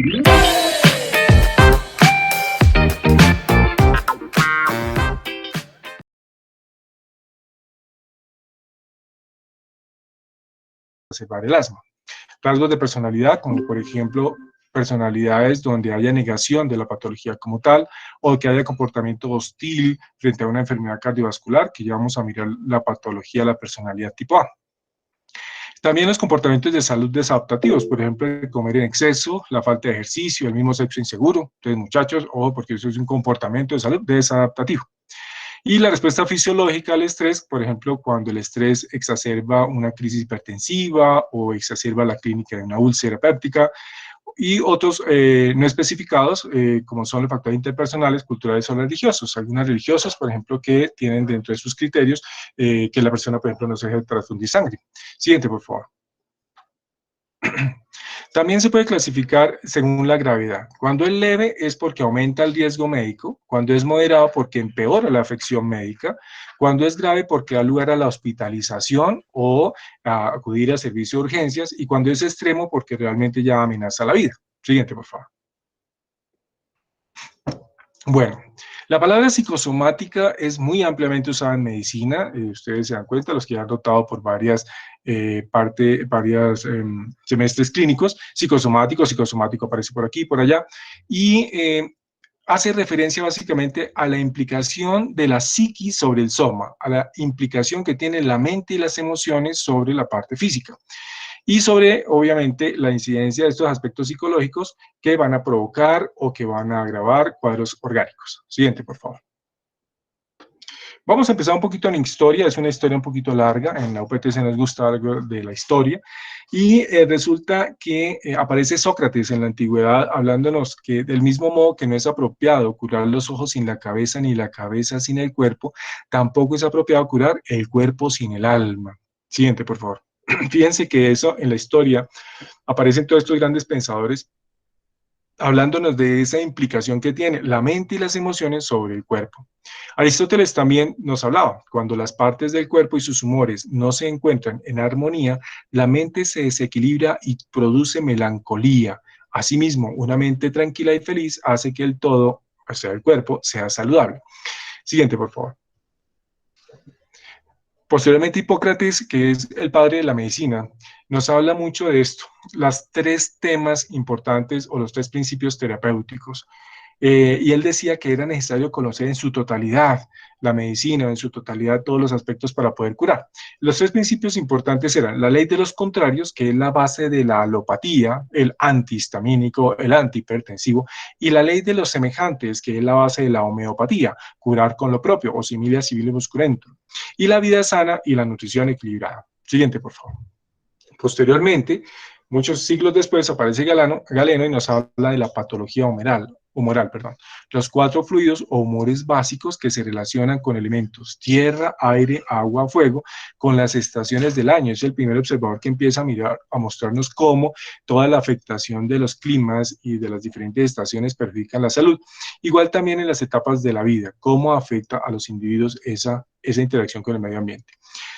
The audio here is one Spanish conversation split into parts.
Observar el asma. Rasgos de personalidad, como por ejemplo personalidades donde haya negación de la patología como tal, o que haya comportamiento hostil frente a una enfermedad cardiovascular, que ya vamos a mirar la patología de la personalidad tipo A. También los comportamientos de salud desadaptativos, por ejemplo, el comer en exceso, la falta de ejercicio, el mismo sexo inseguro. Entonces, muchachos, ojo, porque eso es un comportamiento de salud desadaptativo. Y la respuesta fisiológica al estrés, por ejemplo, cuando el estrés exacerba una crisis hipertensiva o exacerba la clínica de una úlcera péptica, y otros no especificados, como son los factores interpersonales, culturales o religiosos. Algunos religiosos, por ejemplo, que tienen dentro de sus criterios que la persona, por ejemplo, no se deje transfundir sangre. Siguiente, por favor. También se puede clasificar según la gravedad. Cuando es leve es porque aumenta el riesgo médico, cuando es moderado porque empeora la afección médica, cuando es grave porque da lugar a la hospitalización o a acudir a servicio de urgencias, y cuando es extremo porque realmente ya amenaza la vida. Siguiente, por favor. Bueno, la palabra psicosomática es muy ampliamente usada en medicina. Ustedes se dan cuenta, los que ya han rotado por varios semestres clínicos, psicosomático aparece por aquí y por allá, y hace referencia básicamente a la implicación de la psiquis sobre el soma, a la implicación que tiene la mente y las emociones sobre la parte física, y sobre, obviamente, la incidencia de estos aspectos psicológicos que van a provocar o que van a agravar cuadros orgánicos. Siguiente, por favor. Vamos a empezar un poquito en historia, es una historia un poquito larga, en la UPT nos gusta algo de la historia, y resulta que aparece Sócrates en la antigüedad hablándonos que del mismo modo que no es apropiado curar los ojos sin la cabeza ni la cabeza sin el cuerpo, tampoco es apropiado curar el cuerpo sin el alma. Siguiente, por favor. Fíjense que eso en la historia aparecen todos estos grandes pensadores hablándonos de esa implicación que tiene la mente y las emociones sobre el cuerpo. Aristóteles también nos hablaba, cuando las partes del cuerpo y sus humores no se encuentran en armonía, la mente se desequilibra y produce melancolía. Asimismo, una mente tranquila y feliz hace que el todo, o sea, el cuerpo, sea saludable. Siguiente, por favor. Posteriormente, Hipócrates, que es el padre de la medicina, nos habla mucho de esto, las tres temas importantes o los tres principios terapéuticos. Y él decía que era necesario conocer en su totalidad la medicina, en su totalidad todos los aspectos para poder curar. Los tres principios importantes eran la ley de los contrarios, que es la base de la alopatía, el antihistamínico, el antihipertensivo, y la ley de los semejantes, que es la base de la homeopatía, curar con lo propio, o similia civile musculentum, y la vida sana y la nutrición equilibrada. Siguiente, por favor. Posteriormente, muchos siglos después, aparece Galeno y nos habla de la patología humoral, los cuatro fluidos o humores básicos que se relacionan con elementos tierra, aire, agua, fuego, con las estaciones del año. Es el primer observador que empieza a mirar, a mostrarnos cómo toda la afectación de los climas y de las diferentes estaciones perjudican la salud. Igual también en las etapas de la vida, cómo afecta a los individuos esa interacción con el medio ambiente.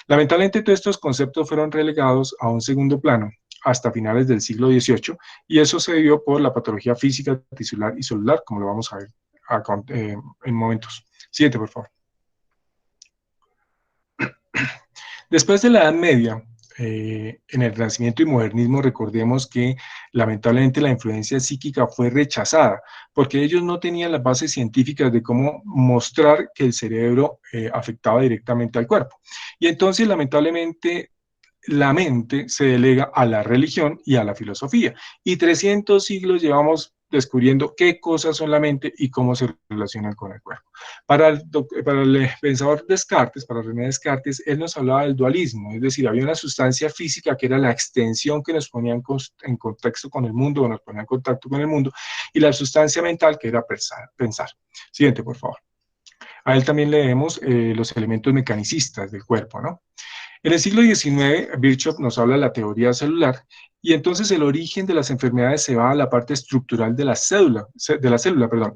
Lamentablemente, todos estos conceptos fueron relegados a un segundo plano hasta finales del siglo XVIII, y eso se dio por la patología física, tisular y celular, como lo vamos a ver en momentos. Siguiente, por favor. Después de la Edad Media, en el Renacimiento y Modernismo, recordemos que lamentablemente la influencia psíquica fue rechazada, porque ellos no tenían las bases científicas de cómo mostrar que el cerebro afectaba directamente al cuerpo. Y entonces, lamentablemente, la mente se delega a la religión y a la filosofía. Y 300 siglos llevamos descubriendo qué cosas son la mente y cómo se relacionan con el cuerpo. Para el pensador Descartes, para René Descartes, él nos hablaba del dualismo, es decir, había una sustancia física que era la extensión que nos ponía en contexto con el mundo, o nos ponía en contacto con el mundo, y la sustancia mental que era pensar. Siguiente, por favor. A él también le vemos los elementos mecanicistas del cuerpo, ¿no? En el siglo XIX, Virchow nos habla de la teoría celular, y entonces el origen de las enfermedades se va a la parte estructural de la célula,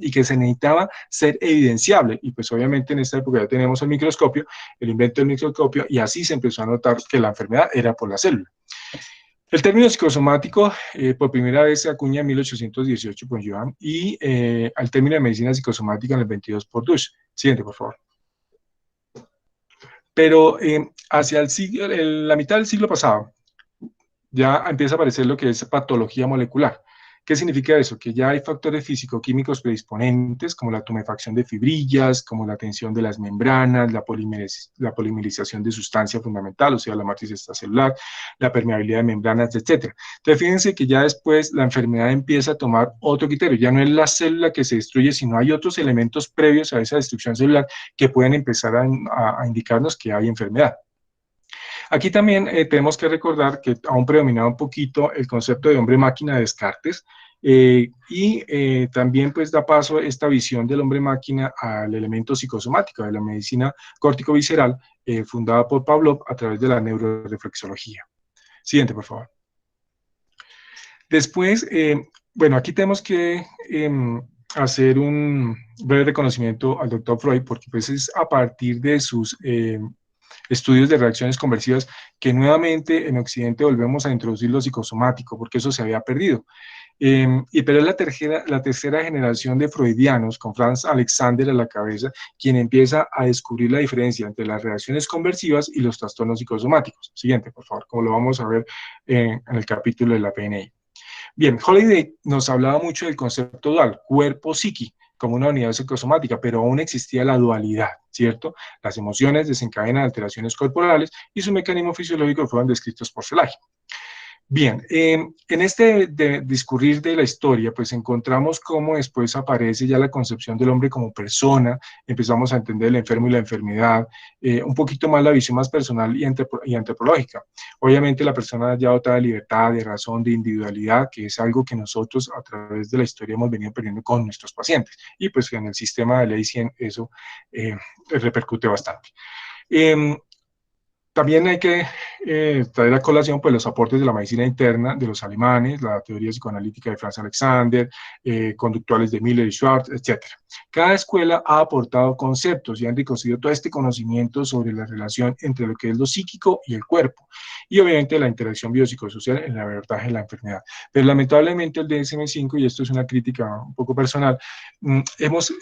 y que se necesitaba ser evidenciable. Y pues obviamente en esta época ya tenemos el microscopio, el invento del microscopio, y así se empezó a notar que la enfermedad era por la célula. El término psicosomático por primera vez se acuña en 1818 por Joan y al término de medicina psicosomática en el 22 por Dush. Siguiente, por favor. Pero hacia la mitad del siglo pasado, ya empieza a aparecer lo que es patología molecular. ¿Qué significa eso? Que ya hay factores físico-químicos predisponentes, como la tumefacción de fibrillas, como la tensión de las membranas, la polimerización de sustancia fundamental, o sea, la matriz extracelular, la permeabilidad de membranas, etc. Entonces, fíjense que ya después la enfermedad empieza a tomar otro criterio. Ya no es la célula que se destruye, sino hay otros elementos previos a esa destrucción celular que pueden empezar a indicarnos que hay enfermedad. Aquí también tenemos que recordar que aún predominaba un poquito el concepto de hombre-máquina de Descartes y también pues da paso a esta visión del hombre-máquina al elemento psicosomático de la medicina córtico-visceral fundada por Pavlov a través de la neuroreflexología. Siguiente, por favor. Después, bueno, aquí tenemos que hacer un breve reconocimiento al doctor Freud porque pues es a partir de sus estudios de reacciones conversivas, que nuevamente en Occidente volvemos a introducir lo psicosomático, porque eso se había perdido. Pero es la tercera generación de freudianos, con Franz Alexander a la cabeza, quien empieza a descubrir la diferencia entre las reacciones conversivas y los trastornos psicosomáticos. Siguiente, por favor, como lo vamos a ver en el capítulo de la PNI. Bien, Holiday nos hablaba mucho del concepto dual, cuerpo-psiqui, como una unidad psicosomática, pero aún existía la dualidad, ¿cierto? Las emociones desencadenan alteraciones corporales y su mecanismo fisiológico fueron descritos por Selagie. Bien, en este discurrir de la historia, pues encontramos cómo después aparece ya la concepción del hombre como persona, empezamos a entender el enfermo y la enfermedad, un poquito más la visión más personal y antropológica. Obviamente la persona ya dotada de libertad, de razón, de individualidad, que es algo que nosotros a través de la historia hemos venido perdiendo con nuestros pacientes. Y pues en el sistema de ley 100 eso repercute bastante. También hay que traer a colación pues, los aportes de la medicina interna de los alemanes, la teoría psicoanalítica de Franz Alexander, conductuales de Miller y Schwartz, etc. Cada escuela ha aportado conceptos y ha enriquecido todo este conocimiento sobre la relación entre lo que es lo psíquico y el cuerpo, y obviamente la interacción biopsicosocial en el abordaje de la enfermedad. Pero lamentablemente el DSM-5, y esto es una crítica un poco personal, hemos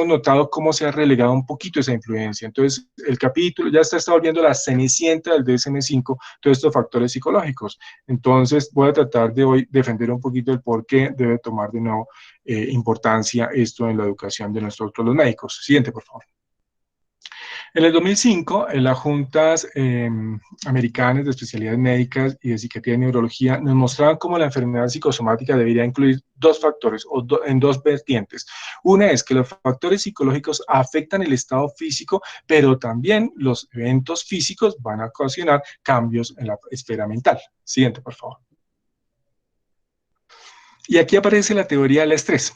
notado cómo se ha relegado un poquito esa influencia. Entonces, el capítulo ya está volviendo la cenicienta del DSM-5, todos estos factores psicológicos. Entonces, voy a tratar de hoy defender un poquito el por qué debe tomar de nuevo importancia esto en la educación de nosotros los médicos. Siguiente, por favor. En el 2005, en las juntas americanas de especialidades médicas y de psiquiatría y neurología nos mostraban cómo la enfermedad psicosomática debería incluir dos factores en dos vertientes. Una es que los factores psicológicos afectan el estado físico, pero también los eventos físicos van a ocasionar cambios en la esfera mental. Siguiente, por favor. Y aquí aparece la teoría del estrés.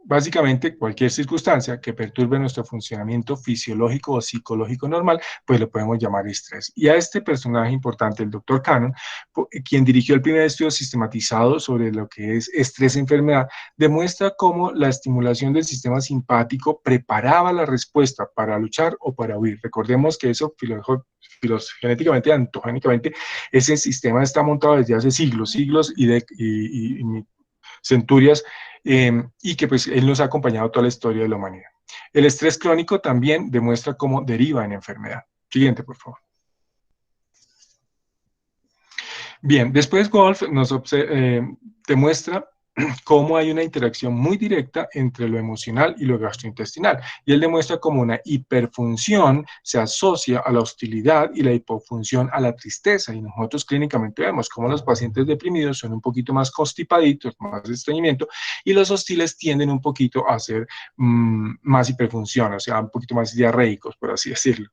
Básicamente, cualquier circunstancia que perturbe nuestro funcionamiento fisiológico o psicológico normal, pues lo podemos llamar estrés. Y a este personaje importante, el doctor Cannon, quien dirigió el primer estudio sistematizado sobre lo que es estrés-enfermedad, demuestra cómo la estimulación del sistema simpático preparaba la respuesta para luchar o para huir. Recordemos que eso filogenéticamente, antogénicamente, ese sistema está montado desde hace siglos y centurias, y que pues él nos ha acompañado toda la historia de la humanidad. El estrés crónico también demuestra cómo deriva en enfermedad. Siguiente, por favor. Bien, después Wolf nos demuestra cómo hay una interacción muy directa entre lo emocional y lo gastrointestinal. Y él demuestra cómo una hiperfunción se asocia a la hostilidad y la hipofunción a la tristeza. Y nosotros clínicamente vemos cómo los pacientes deprimidos son un poquito más constipaditos, más estreñimiento, y los hostiles tienden un poquito a ser más hiperfunción, o sea, un poquito más diarreicos, por así decirlo.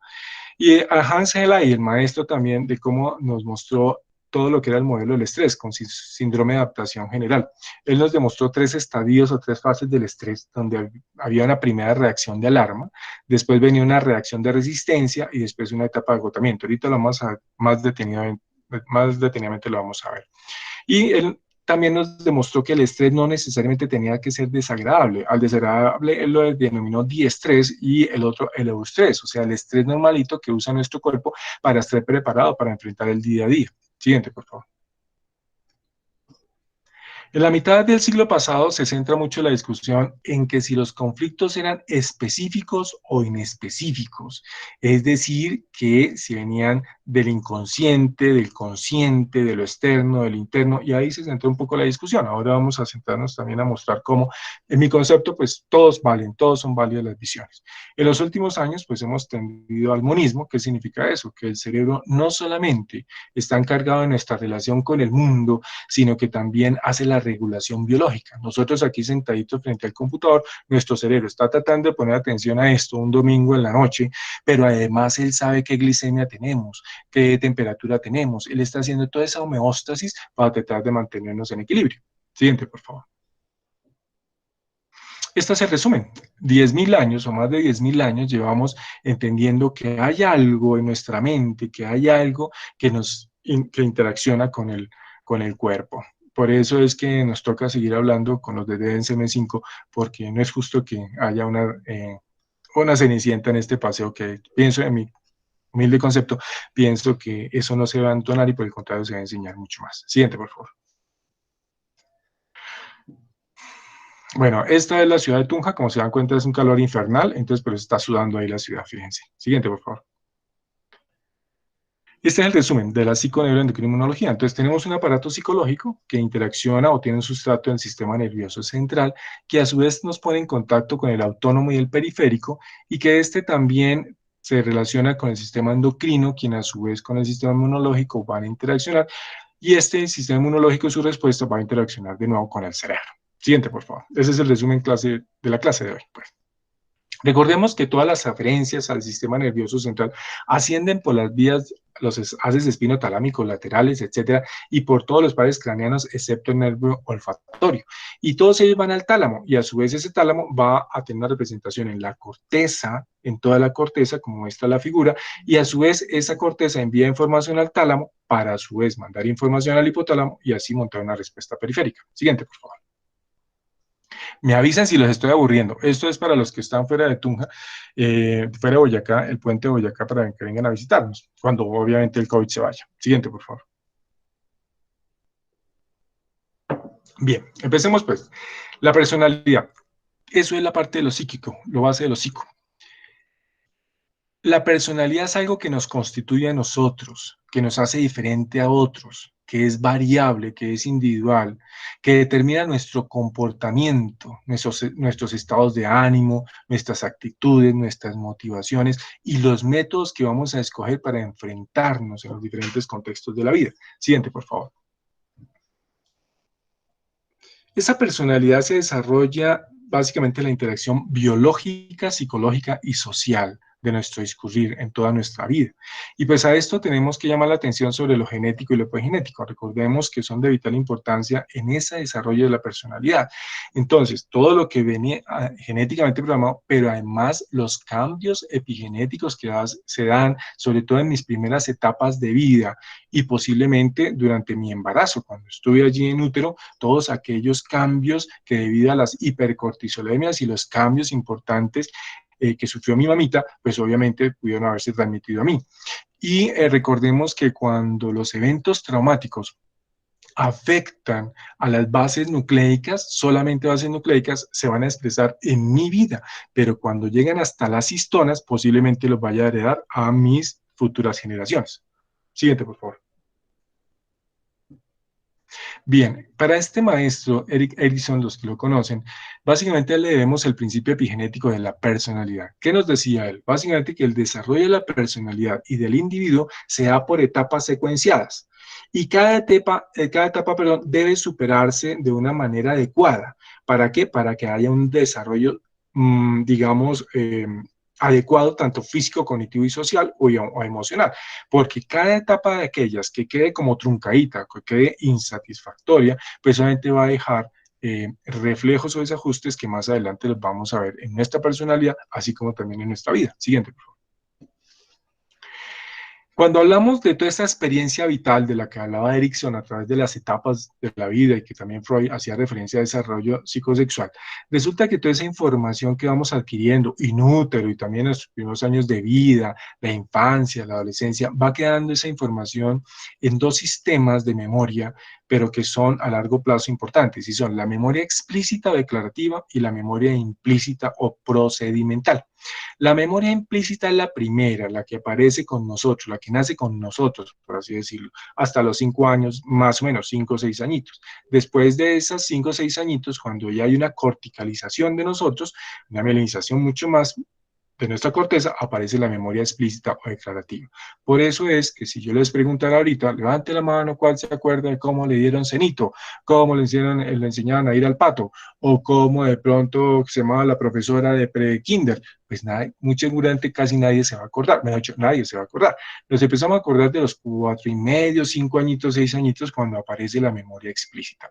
Y a Hans Helay, el maestro también, de cómo nos mostró todo lo que era el modelo del estrés, con síndrome de adaptación general. Él nos demostró tres estadios o tres fases del estrés, donde había una primera reacción de alarma, después venía una reacción de resistencia y después una etapa de agotamiento. Ahorita lo vamos a más detenidamente lo vamos a ver. Y él también nos demostró que el estrés no necesariamente tenía que ser desagradable. Al desagradable él lo denominó diestrés y el otro el eustrés, o sea, el estrés normalito que usa nuestro cuerpo para estar preparado para enfrentar el día a día. Siguiente, por favor. En la mitad del siglo pasado se centra mucho la discusión en que si los conflictos eran específicos o inespecíficos, es decir, que si venían del inconsciente, del consciente, de lo externo, del interno, y ahí se centró un poco la discusión. Ahora vamos a centrarnos también a mostrar cómo, en mi concepto, pues todos valen, todos son válidas las visiones. En los últimos años, pues hemos tendido al monismo. ¿Qué significa eso? Que el cerebro no solamente está encargado de nuestra relación con el mundo, sino que también hace la regulación biológica. Nosotros aquí sentaditos frente al computador, nuestro cerebro está tratando de poner atención a esto un domingo en la noche, pero además él sabe qué glicemia tenemos, qué temperatura tenemos. Él está haciendo toda esa homeostasis para tratar de mantenernos en equilibrio. Siguiente, por favor. Este es el resumen. 10.000 años o más de 10.000 años llevamos entendiendo que hay algo en nuestra mente, que hay algo que que interacciona con el cuerpo. Por eso es que nos toca seguir hablando con los de DSM-5, porque no es justo que haya una cenicienta en este paseo que pienso en mi humilde concepto, pienso que eso no se va a entonar y por el contrario se va a enseñar mucho más. Siguiente, por favor. Bueno, esta es la ciudad de Tunja, como se dan cuenta es un calor infernal, entonces pero está sudando ahí la ciudad, fíjense. Siguiente, por favor. Este es el resumen de la psiconeuroendocrinología. Entonces tenemos un aparato psicológico que interacciona o tiene un sustrato en el sistema nervioso central, que a su vez nos pone en contacto con el autónomo y el periférico, y que este también se relaciona con el sistema endocrino, quien a su vez con el sistema inmunológico van a interaccionar, y este sistema inmunológico y su respuesta va a interaccionar de nuevo con el cerebro. Siguiente, por favor. Ese es el resumen de la clase de hoy. Pues. Recordemos que todas las aferencias al sistema nervioso central ascienden por las vías, los haces espinotalámicos laterales, etcétera, y por todos los pares craneanos, excepto el nervio olfatorio. Y todos ellos van al tálamo, y a su vez ese tálamo va a tener una representación en la corteza, en toda la corteza, como muestra la figura, y a su vez esa corteza envía información al tálamo para a su vez mandar información al hipotálamo y así montar una respuesta periférica. Siguiente, por favor. Me avisan si los estoy aburriendo. Esto es para los que están fuera de Tunja, fuera de Boyacá, el puente de Boyacá, para que vengan a visitarnos, cuando obviamente el COVID se vaya. Siguiente, por favor. Bien, empecemos pues. La personalidad. Eso es la parte de lo psíquico, lo base de lo psico. La personalidad es algo que nos constituye a nosotros, que nos hace diferente a otros, que es variable, que es individual, que determina nuestro comportamiento, nuestros estados de ánimo, nuestras actitudes, nuestras motivaciones y los métodos que vamos a escoger para enfrentarnos en los diferentes contextos de la vida. Siguiente, por favor. Esa personalidad se desarrolla básicamente en la interacción biológica, psicológica y social de nuestro discurrir en toda nuestra vida. Y pues a esto tenemos que llamar la atención sobre lo genético y lo epigenético. Recordemos que son de vital importancia en ese desarrollo de la personalidad. Entonces, todo lo que venía genéticamente programado, pero además los cambios epigenéticos que se dan, sobre todo en mis primeras etapas de vida y posiblemente durante mi embarazo, cuando estuve allí en útero, todos aquellos cambios que debido a las hipercortisolemias y los cambios importantes que sufrió mi mamita, pues obviamente pudieron haberse transmitido a mí. Y recordemos que cuando los eventos traumáticos afectan a las bases nucleicas, solamente bases nucleicas se van a expresar en mi vida, pero cuando llegan hasta las histonas, posiblemente los vaya a heredar a mis futuras generaciones. Siguiente, por favor. Bien, para este maestro, Eric Erickson, los que lo conocen, básicamente le debemos el principio epigenético de la personalidad. ¿Qué nos decía él? Básicamente que el desarrollo de la personalidad y del individuo se da por etapas secuenciadas. Y cada etapa perdón, debe superarse de una manera adecuada. ¿Para qué? Para que haya un desarrollo, digamos, adecuado tanto físico, cognitivo y social o emocional, porque cada etapa de aquellas que quede como truncadita, que quede insatisfactoria, pues solamente va a dejar reflejos o desajustes que más adelante los vamos a ver en nuestra personalidad, así como también en nuestra vida. Siguiente, por favor. Cuando hablamos de toda esta experiencia vital de la que hablaba Erickson a través de las etapas de la vida y que también Freud hacía referencia al desarrollo psicosexual, resulta que toda esa información que vamos adquiriendo in útero y también en los primeros años de vida, la infancia, la adolescencia, va quedando esa información en dos sistemas de memoria pero que son a largo plazo importantes, y son la memoria explícita o declarativa y la memoria implícita o procedimental. La memoria implícita es la primera, la que aparece con nosotros, la que nace con nosotros, por así decirlo, hasta los 5 años, más o menos, 5 o 6 añitos. Después de esas 5 o 6 añitos, cuando ya hay una corticalización de nosotros, una mielinización mucho más de nuestra corteza, aparece la memoria explícita o declarativa. Por eso es que si yo les preguntara ahorita, levante la mano, ¿cuál se acuerda de cómo le dieron cenito? ¿Cómo le enseñaban a ir al pato? ¿O cómo de pronto se llamaba la profesora de pre-kinder? Pues nada, muy seguramente casi nadie se va a acordar, mejor dicho, nadie se va a acordar. Nos empezamos a acordar de los 4 y medio, 5 añitos, 6 añitos, cuando aparece la memoria explícita.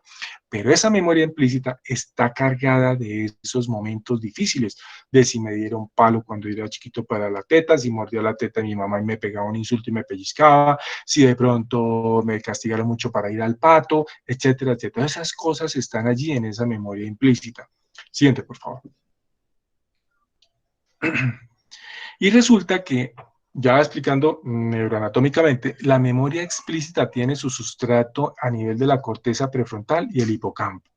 Pero esa memoria implícita está cargada de esos momentos difíciles, de si me dieron palo cuando era chiquito para la teta, si mordía la teta de mi mamá y me pegaba un insulto y me pellizcaba, si de pronto me castigaron mucho para ir al pato, etcétera, etcétera. Esas cosas están allí en esa memoria implícita. Siguiente, por favor. Y resulta que, ya explicando neuroanatómicamente, la memoria explícita tiene su sustrato a nivel de la corteza prefrontal y el hipocampo,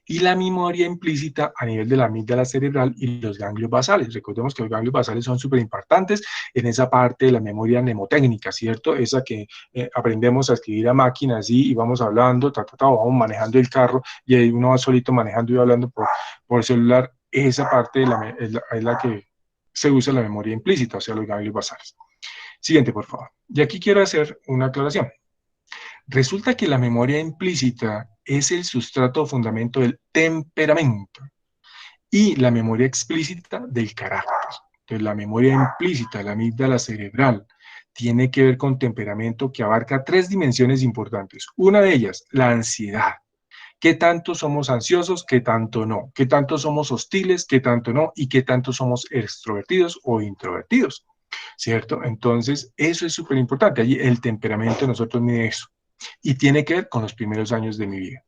y la memoria implícita a nivel de la amígdala cerebral y los ganglios basales. Recordemos que los ganglios basales son súper importantes en esa parte de la memoria mnemotécnica, ¿cierto? Esa que aprendemos a escribir a máquina así y vamos hablando, vamos manejando el carro y ahí uno va solito manejando y hablando por celular. Esa parte es la que se usa la memoria implícita, o sea, los ganglios basales. Siguiente, por favor. Y aquí quiero hacer una aclaración. Resulta que la memoria implícita es el sustrato o fundamento del temperamento y la memoria explícita del carácter. Entonces, la memoria implícita, la amígdala cerebral, tiene que ver con temperamento que abarca 3 dimensiones importantes. Una de ellas, la ansiedad. ¿Qué tanto somos ansiosos? ¿Qué tanto no? ¿Qué tanto somos hostiles? ¿Qué tanto no? ¿Y qué tanto somos extrovertidos o introvertidos? ¿Cierto? Entonces, eso es súper importante. Allí el temperamento de nosotros mide eso. Y tiene que ver con los primeros años de mi vida.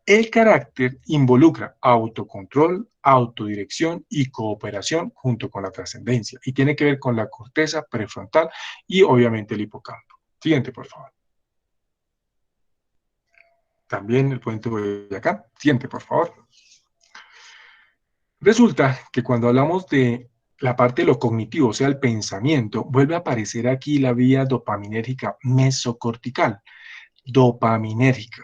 El carácter involucra autocontrol, autodirección y cooperación junto con la trascendencia. Y tiene que ver con la corteza prefrontal y obviamente el hipocampo. Siguiente, por favor. También el puente Boyacá. Siguiente, por favor. Resulta que cuando hablamos de la parte de lo cognitivo, o sea, el pensamiento, vuelve a aparecer aquí la vía dopaminérgica mesocortical. Dopaminérgica.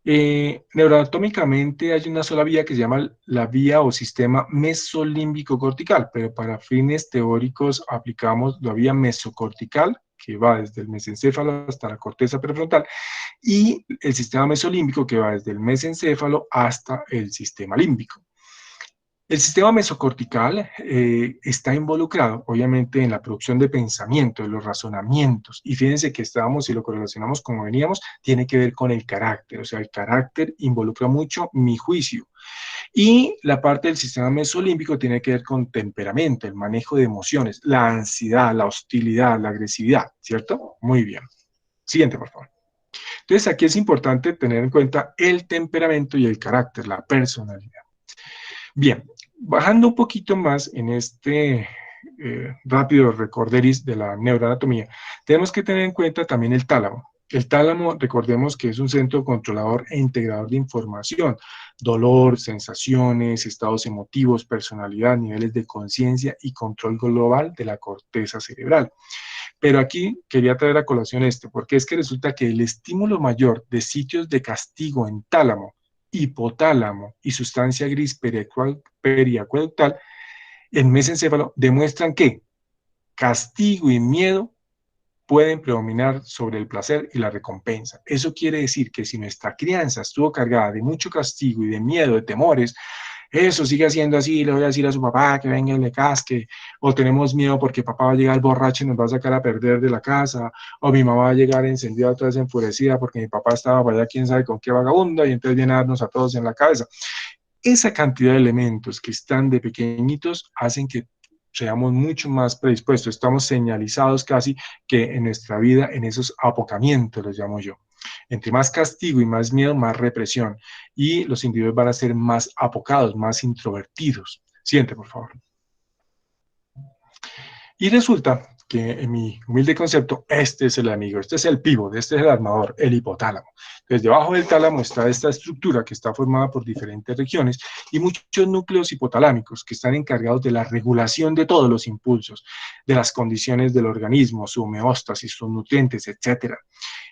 Neuroanatómicamente hay una sola vía que se llama la vía o sistema mesolímbico cortical, pero para fines teóricos aplicamos la vía mesocortical, que va desde el mesencéfalo hasta la corteza prefrontal, y el sistema mesolímbico, que va desde el mesencéfalo hasta el sistema límbico. El sistema mesocortical está involucrado, obviamente, en la producción de pensamiento, de los razonamientos. Y fíjense que estábamos, si lo correlacionamos como veníamos, tiene que ver con el carácter. O sea, el carácter involucra mucho mi juicio. Y la parte del sistema mesolímbico tiene que ver con temperamento, el manejo de emociones, la ansiedad, la hostilidad, la agresividad, ¿cierto? Muy bien. Siguiente, por favor. Entonces, aquí es importante tener en cuenta el temperamento y el carácter, la personalidad. Bien, bajando un poquito más en este rápido recorderis de la neuroanatomía, tenemos que tener en cuenta también el tálamo. El tálamo, recordemos que es un centro controlador e integrador de información, dolor, sensaciones, estados emotivos, personalidad, niveles de conciencia y control global de la corteza cerebral. Pero aquí quería traer a colación esto, porque es que resulta que el estímulo mayor de sitios de castigo en tálamo, hipotálamo y sustancia gris periacueductal en mesencéfalo demuestran que castigo y miedo pueden predominar sobre el placer y la recompensa. Eso quiere decir que si nuestra crianza estuvo cargada de mucho castigo y de miedo, de temores, eso sigue siendo así, le voy a decir a su papá que venga y le casque, o tenemos miedo porque papá va a llegar borracho y nos va a sacar a perder de la casa, o mi mamá va a llegar encendida otra vez enfurecida porque mi papá estaba para allá quién sabe con qué vagabunda y entonces viene a darnos a todos en la cabeza. Esa cantidad de elementos que están de pequeñitos hacen que seamos mucho más predispuestos, estamos señalizados casi que en nuestra vida en esos apocamientos, los llamo yo. Entre más castigo y más miedo, más represión. Y los individuos van a ser más apocados, más introvertidos. Siguiente, por favor. Y resulta que en mi humilde concepto, este es el amigo, este es el pívot, este es el armador, el hipotálamo. Entonces, debajo del tálamo está esta estructura que está formada por diferentes regiones y muchos núcleos hipotalámicos que están encargados de la regulación de todos los impulsos, de las condiciones del organismo, su homeostasis, sus nutrientes, etcétera.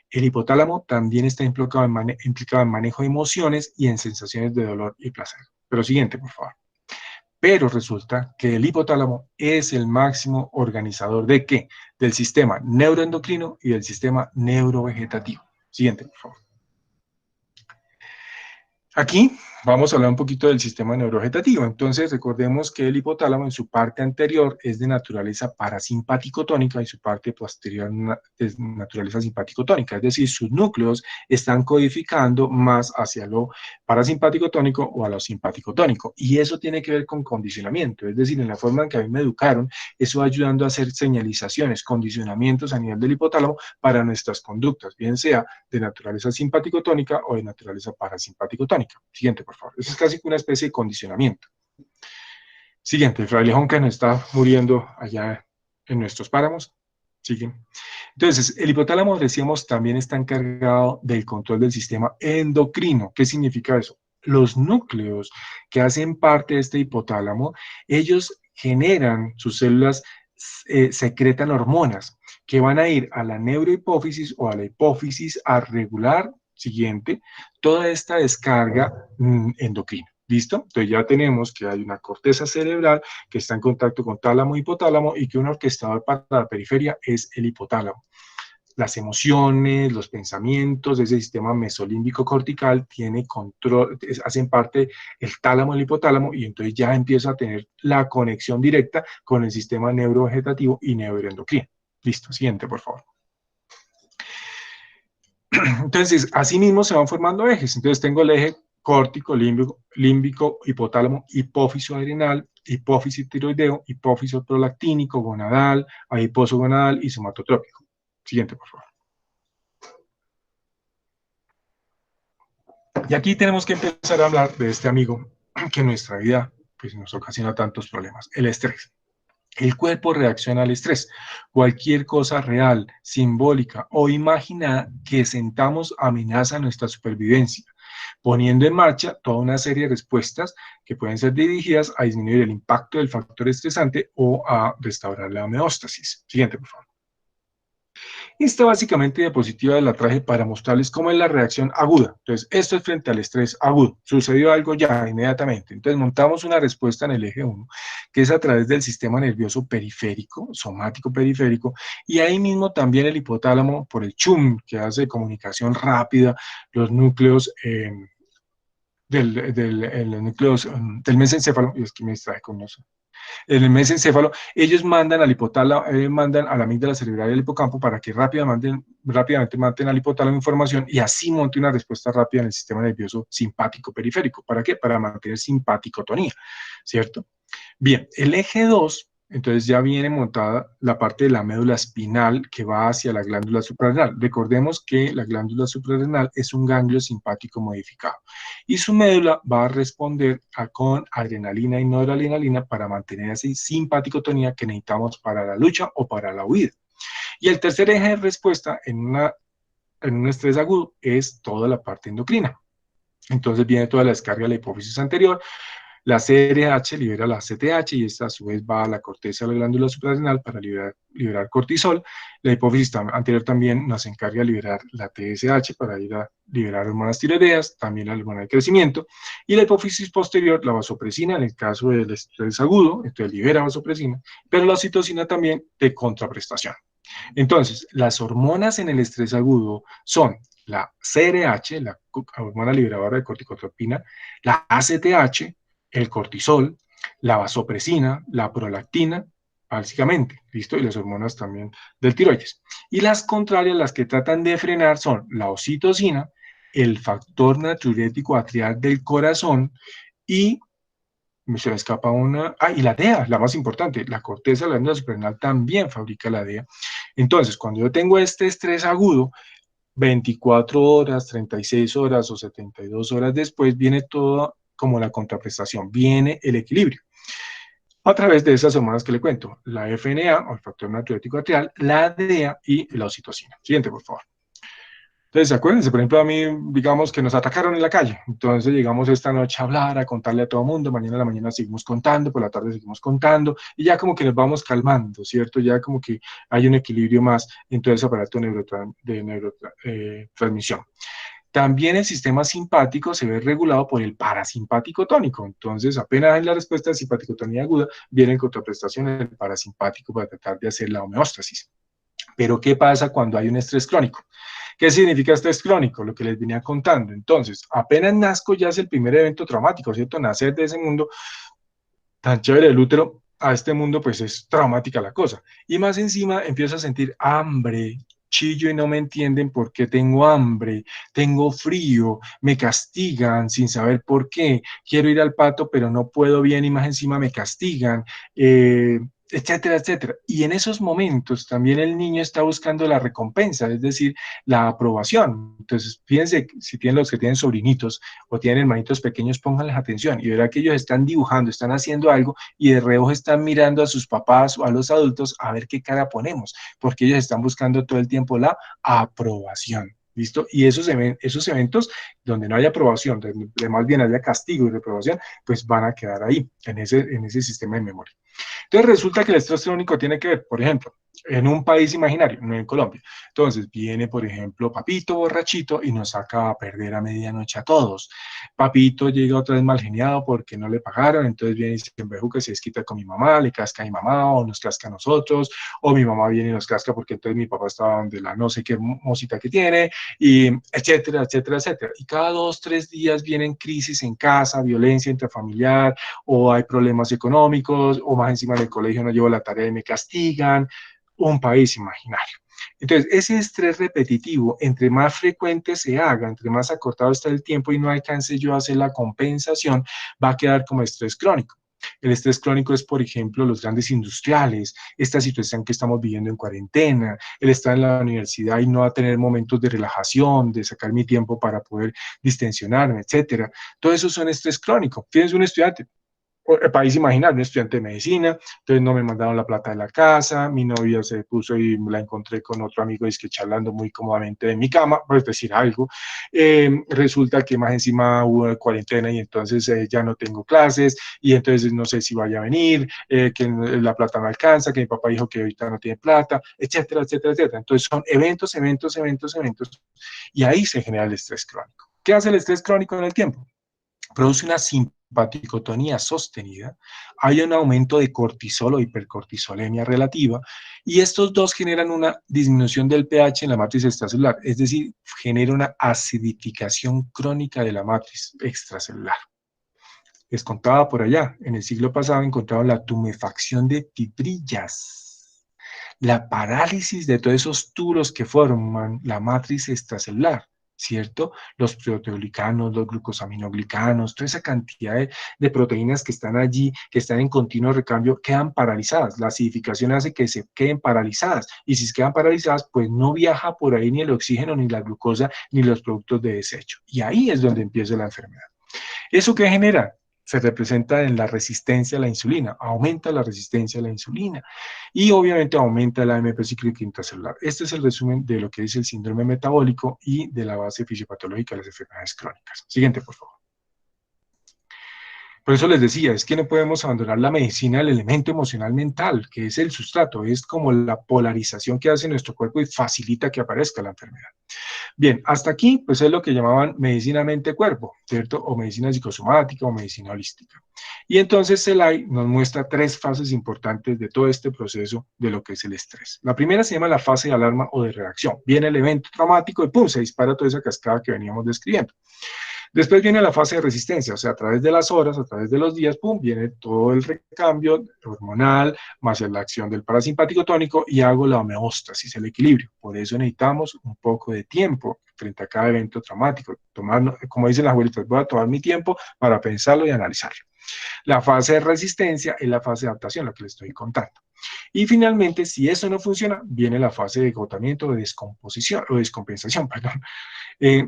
El hipotálamo también está implicado en manejo de emociones y en sensaciones de dolor y placer. Pero siguiente, por favor. Pero resulta que el hipotálamo es el máximo organizador ¿de qué? Del sistema neuroendocrino y del sistema neurovegetativo. Siguiente, por favor. Aquí vamos a hablar un poquito del sistema neurovegetativo. Entonces, recordemos que el hipotálamo en su parte anterior es de naturaleza parasimpático-tónica y su parte posterior es de naturaleza simpático-tónica. Es decir, sus núcleos están codificando más hacia lo parasimpático-tónico o a lo simpático-tónico. Y eso tiene que ver con condicionamiento. Es decir, en la forma en que a mí me educaron, eso va ayudando a hacer señalizaciones, condicionamientos a nivel del hipotálamo para nuestras conductas, bien sea de naturaleza simpático-tónica o de naturaleza parasimpático-tónica. Siguiente, por favor. Eso es casi una especie de condicionamiento. Siguiente, el frailejón que nos está muriendo allá en nuestros páramos. Sigue. Entonces, el hipotálamo, decíamos, también está encargado del control del sistema endocrino. ¿Qué significa eso? Los núcleos que hacen parte de este hipotálamo, ellos generan, sus células secretan hormonas que van a ir a la neurohipófisis o a la hipófisis a regular, siguiente, toda esta descarga endocrina. ¿Listo? Entonces ya tenemos que hay una corteza cerebral que está en contacto con tálamo y hipotálamo y que un orquestador para la periferia es el hipotálamo. Las emociones, los pensamientos, ese sistema mesolímbico cortical tiene control, hacen parte el tálamo, el hipotálamo, y entonces ya empieza a tener la conexión directa con el sistema neurovegetativo y neuroendocrino. Listo, siguiente, por favor. Entonces, así mismo se van formando ejes. Entonces, tengo el eje córtico, límbico, hipotálamo, hipófiso adrenal, hipófisis tiroideo, hipófiso prolactínico, gonadal, adiposo gonadal y somatotrópico. Siguiente, por favor. Y aquí tenemos que empezar a hablar de este amigo que en nuestra vida pues, nos ocasiona tantos problemas, el estrés. El cuerpo reacciona al estrés. Cualquier cosa real, simbólica o imaginada que sentamos amenaza nuestra supervivencia, poniendo en marcha toda una serie de respuestas que pueden ser dirigidas a disminuir el impacto del factor estresante o a restaurar la homeostasis. Siguiente, por favor. Esta básicamente diapositiva la traje para mostrarles cómo es la reacción aguda. Entonces, esto es frente al estrés agudo. Sucedió algo ya inmediatamente. Entonces, montamos una respuesta en el eje 1, que es a través del sistema nervioso periférico, somático periférico, y ahí mismo también el hipotálamo por el CHUM, que hace comunicación rápida, los núcleos del mesencéfalo, y es que me distrae con eso en el mesencéfalo, ellos mandan al hipotálamo, mandan a la amígdala cerebral y al hipocampo para que rápidamente maten al hipotálamo información y así monte una respuesta rápida en el sistema nervioso simpático periférico. ¿Para qué? Para mantener simpaticotonía, ¿cierto? Bien, el eje 2, entonces ya viene montada la parte de la médula espinal que va hacia la glándula suprarrenal. Recordemos que la glándula suprarrenal es un ganglio simpático modificado y su médula va a responder con adrenalina y noradrenalina para mantener esa simpaticotonía que necesitamos para la lucha o para la huida. Y el tercer eje de respuesta en un estrés agudo es toda la parte endocrina. Entonces viene toda la descarga de la hipófisis anterior, la CRH libera la CTH y esta a su vez va a la corteza de la glándula suprarrenal para liberar cortisol. La hipófisis anterior también nos encarga de liberar la TSH para ir a liberar hormonas tiroideas, también la hormona de crecimiento. Y la hipófisis posterior, la vasopresina, en el caso del estrés agudo, entonces libera vasopresina, pero la oxitocina también de contraprestación. Entonces, las hormonas en el estrés agudo son la CRH, la hormona liberadora de corticotropina, la ACTH, el cortisol, la vasopresina, la prolactina, básicamente, ¿listo? Y las hormonas también del tiroides. Y las contrarias, las que tratan de frenar, son la oxitocina, el factor natriurético atrial del corazón y se me escapa una, y la DEA, la más importante, la corteza de la glándula suprarrenal también fabrica la DEA. Entonces, cuando yo tengo este estrés agudo, 24 horas, 36 horas o 72 horas después, viene todo como la contraprestación, viene el equilibrio. a través de esas hormonas que le cuento, la FNA, o el factor natriurético atrial, la DEA y la oxitocina. Siguiente, por favor. Entonces, acuérdense, por ejemplo, a mí, digamos que nos atacaron en la calle. Entonces, llegamos esta noche a hablar, a contarle a todo el mundo. Mañana a la mañana seguimos contando, por la tarde seguimos contando. Y ya como que nos vamos calmando, ¿cierto? Ya como que hay un equilibrio más en todo ese aparato de neurotransmisión. También el sistema simpático se ve regulado por el parasimpático tónico. Entonces, apenas hay la respuesta de simpaticotonía aguda, viene en contraprestación el parasimpático para tratar de hacer la homeostasis. Pero, ¿qué pasa cuando hay un estrés crónico? ¿Qué significa estrés crónico? Lo que les venía contando. Entonces, apenas nazco ya es el primer evento traumático, ¿cierto? Nacer de ese mundo tan chévere del útero a este mundo, pues es traumática la cosa. Y más encima empiezo a sentir hambre, chillo y no me entienden por qué tengo hambre, tengo frío, me castigan sin saber por qué, quiero ir al pato pero no puedo bien y más encima me castigan, etcétera, etcétera. Y en esos momentos también el niño está buscando la recompensa, es decir, la aprobación. Entonces, fíjense, si tienen los que tienen sobrinitos o tienen hermanitos pequeños, pónganles atención y verá que ellos están dibujando, están haciendo algo y de reojo están mirando a sus papás o a los adultos a ver qué cara ponemos, porque ellos están buscando todo el tiempo la aprobación. ¿Listo? Y esos eventos donde no haya aprobación, donde más bien haya castigo y reprobación, pues van a quedar ahí, en ese sistema de memoria. Entonces resulta que el estrés crónico tiene que ver, por ejemplo, en un país imaginario, no en Colombia. Entonces viene, por ejemplo, Papito borrachito y nos saca a perder a medianoche a todos. Papito llega otra vez mal geniado porque no le pagaron, entonces viene y se embejuca, se desquita con mi mamá, le casca a mi mamá o nos casca a nosotros, o mi mamá viene y nos casca porque entonces mi papá estaba donde la no sé qué mosita que tiene, y etcétera, etcétera, etcétera. Y cada 2, 3 días vienen crisis en casa, violencia intrafamiliar, o hay problemas económicos, o más encima del colegio no llevo la tarea y me castigan, un país imaginario. Entonces, ese estrés repetitivo, entre más frecuente se haga, entre más acortado está el tiempo y no alcance yo a hacer la compensación, va a quedar como estrés crónico. El estrés crónico es, por ejemplo, los grandes industriales, esta situación que estamos viviendo en cuarentena, el estar en la universidad y no a tener momentos de relajación, de sacar mi tiempo para poder distensionarme, etcétera. Todo eso son estrés crónico. Fíjense un estudiante, el país imaginario, un estudiante de medicina, entonces no me mandaron la plata de la casa, mi novia se puso y la encontré con otro amigo, es que charlando muy cómodamente de mi cama, por decir algo, resulta que más encima hubo cuarentena y entonces ya no tengo clases y entonces no sé si vaya a venir, que la plata no alcanza, que mi papá dijo que ahorita no tiene plata, etcétera, etcétera, etcétera. Entonces son eventos, eventos, eventos, eventos y ahí se genera el estrés crónico. ¿Qué hace el estrés crónico en el tiempo? Produce una simpaticotonía sostenida, hay un aumento de cortisol o hipercortisolemia relativa, y estos dos generan una disminución del pH en la matriz extracelular, es decir, genera una acidificación crónica de la matriz extracelular. Les contaba por allá, en el siglo pasado encontraron la tumefacción de fibrillas, la parálisis de todos esos tubos que forman la matriz extracelular, ¿cierto? Los proteoglicanos, los glucosaminoglicanos, toda esa cantidad de proteínas que están allí, que están en continuo recambio, quedan paralizadas. La acidificación hace que se queden paralizadas y si se quedan paralizadas, pues no viaja por ahí ni el oxígeno, ni la glucosa, ni los productos de desecho. Y ahí es donde empieza la enfermedad. ¿Eso qué genera? Se representa en la resistencia a la insulina, aumenta la resistencia a la insulina y obviamente aumenta la AMP cíclica intracelular. Este es el resumen de lo que es el síndrome metabólico y de la base fisiopatológica de las enfermedades crónicas. Siguiente, por favor. Por eso les decía, es que no podemos abandonar la medicina del elemento emocional mental, que es el sustrato, es como la polarización que hace nuestro cuerpo y facilita que aparezca la enfermedad. Bien, hasta aquí, pues es lo que llamaban medicina mente-cuerpo, ¿cierto? O medicina psicosomática o medicina holística. Y entonces Selay nos muestra 3 fases importantes de todo este proceso de lo que es el estrés. La primera se llama la fase de alarma o de reacción. Viene el evento traumático y pum, se dispara toda esa cascada que veníamos describiendo. Después viene la fase de resistencia, o sea, a través de las horas, a través de los días, pum, viene todo el recambio hormonal, más la acción del parasimpático tónico y hago la homeostasis, el equilibrio. Por eso necesitamos un poco de tiempo frente a cada evento traumático. Tomar, como dicen las abuelitas, voy a tomar mi tiempo para pensarlo y analizarlo. La fase de resistencia es la fase de adaptación, lo que les estoy contando. Y finalmente, si eso no funciona, viene la fase de agotamiento o de descomposición o descompensación, perdón.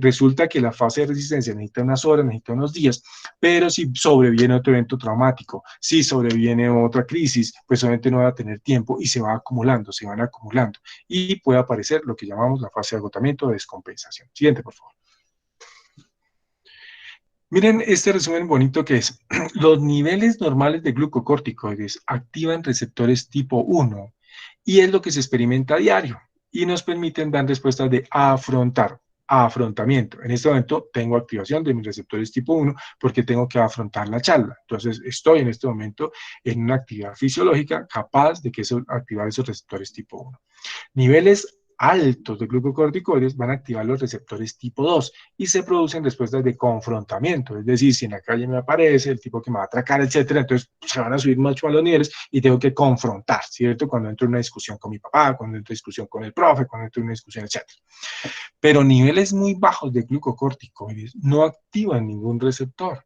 Resulta que la fase de resistencia necesita unas horas, necesita unos días, pero si sobreviene otro evento traumático, si sobreviene otra crisis, pues obviamente no va a tener tiempo y se va acumulando, se van acumulando y puede aparecer lo que llamamos la fase de agotamiento o descompensación. Siguiente, por favor. Miren este resumen bonito que es, los niveles normales de glucocorticoides activan receptores tipo 1 y es lo que se experimenta a diario y nos permiten dar respuestas de afrontamiento. En este momento tengo activación de mis receptores tipo 1 porque tengo que afrontar la charla. Entonces estoy en este momento en una actividad fisiológica capaz de activar esos receptores tipo 1. Niveles altos de glucocorticoides van a activar los receptores tipo 2 y se producen respuestas de confrontamiento, es decir, si en la calle me aparece el tipo que me va a atracar, etcétera, entonces se van a subir mucho más los niveles y tengo que confrontar, ¿cierto? Cuando entro en una discusión con mi papá, cuando entro en discusión con el profe, cuando entro en una discusión, etcétera. Pero niveles muy bajos de glucocorticoides no activan ningún receptor,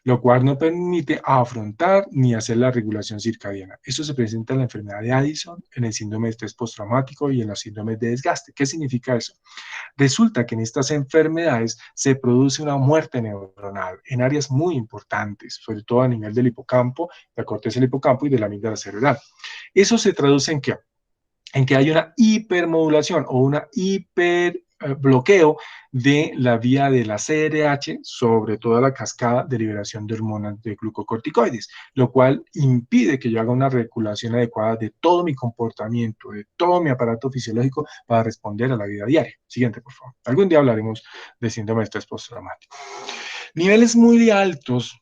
lo cual no permite afrontar ni hacer la regulación circadiana. Eso se presenta en la enfermedad de Addison, en el síndrome de estrés postraumático y en los síndromes de desgaste. ¿Qué significa eso? Resulta que en estas enfermedades se produce una muerte neuronal en áreas muy importantes, sobre todo a nivel del hipocampo, la corteza del hipocampo y de la amígdala cerebral. ¿Eso se traduce en qué? En que hay una hipermodulación o una hiperbloqueo de la vía de la CRH sobre toda la cascada de liberación de hormonas de glucocorticoides, lo cual impide que yo haga una regulación adecuada de todo mi comportamiento, de todo mi aparato fisiológico para responder a la vida diaria. Siguiente, por favor. Algún día hablaremos de síndrome de estrés postraumático. Niveles muy altos,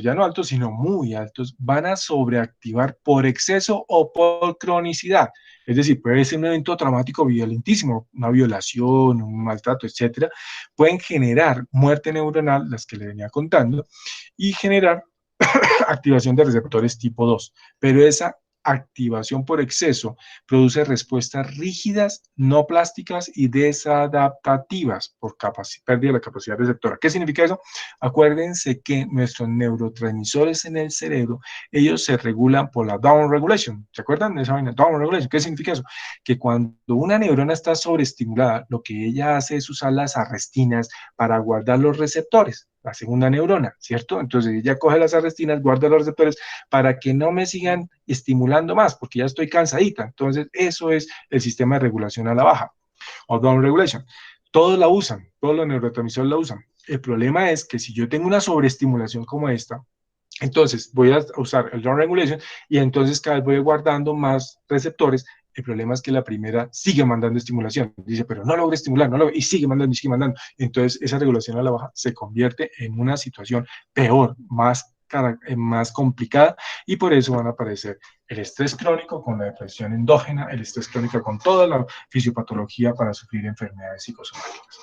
ya no altos, sino muy altos, van a sobreactivar por exceso o por cronicidad. Es decir, puede ser un evento traumático violentísimo, una violación, un maltrato, etcétera. Pueden generar muerte neuronal, las que le venía contando, y generar activación de receptores tipo 2. Pero esa activación por exceso produce respuestas rígidas, no plásticas y desadaptativas por pérdida de la capacidad receptora. ¿Qué significa eso? Acuérdense que nuestros neurotransmisores en el cerebro, ellos se regulan por la down regulation. ¿Se acuerdan de esa vaina? Down regulation. ¿Qué significa eso? Que cuando una neurona está sobreestimulada, lo que ella hace es usar las arrestinas para guardar los receptores, la segunda neurona, ¿cierto? Entonces ella coge las arrestinas, guarda los receptores para que no me sigan estimulando más, porque ya estoy cansadita. Entonces eso es el sistema de regulación a la baja, o down regulation. Todos la usan, todos los neurotransmisores la usan. El problema es que si yo tengo una sobreestimulación como esta, entonces voy a usar el down regulation y entonces cada vez voy guardando más receptores. El problema es que la primera sigue mandando estimulación. Dice, pero no logro estimular, no logro, y sigue mandando, y sigue mandando. Entonces, esa regulación a la baja se convierte en una situación peor, más complicada, y por eso van a aparecer el estrés crónico con la depresión endógena, el estrés crónico con toda la fisiopatología para sufrir enfermedades psicosomáticas.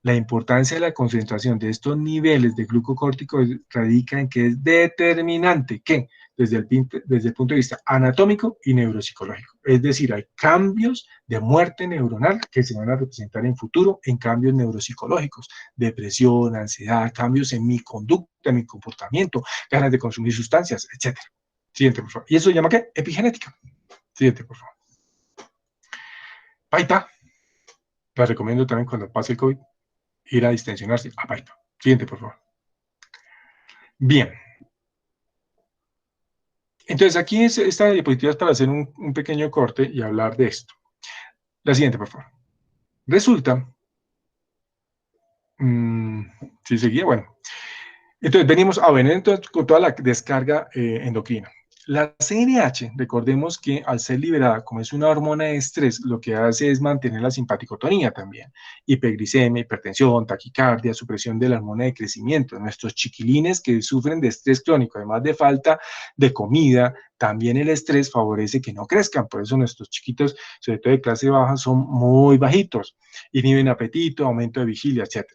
La importancia de la concentración de estos niveles de glucocorticoides radica en que es determinante que desde el punto de vista anatómico y neuropsicológico. Es decir, hay cambios de muerte neuronal que se van a representar en futuro en cambios neuropsicológicos, depresión, ansiedad, cambios en mi conducta, en mi comportamiento, ganas de consumir sustancias, etc. Siguiente, por favor. ¿Y eso se llama qué? Epigenética. Siguiente, por favor. Paita. La recomiendo también cuando pase el COVID. Ir a distensionarse. Paita. Siguiente, por favor. Bien. Entonces, aquí esta diapositiva es para hacer un pequeño corte y hablar de esto. La siguiente, por favor. Resulta, si seguía, bueno. Entonces, venimos a ver, entonces, con toda la descarga endocrina. La CNH, recordemos que al ser liberada, como es una hormona de estrés, lo que hace es mantener la simpaticotonía también. Hiperglicemia, hipertensión, taquicardia, supresión de la hormona de crecimiento. Nuestros chiquilines que sufren de estrés crónico, además de falta de comida, también el estrés favorece que no crezcan. Por eso nuestros chiquitos, sobre todo de clase baja, son muy bajitos. Inhiben apetito, aumento de vigilia, etc.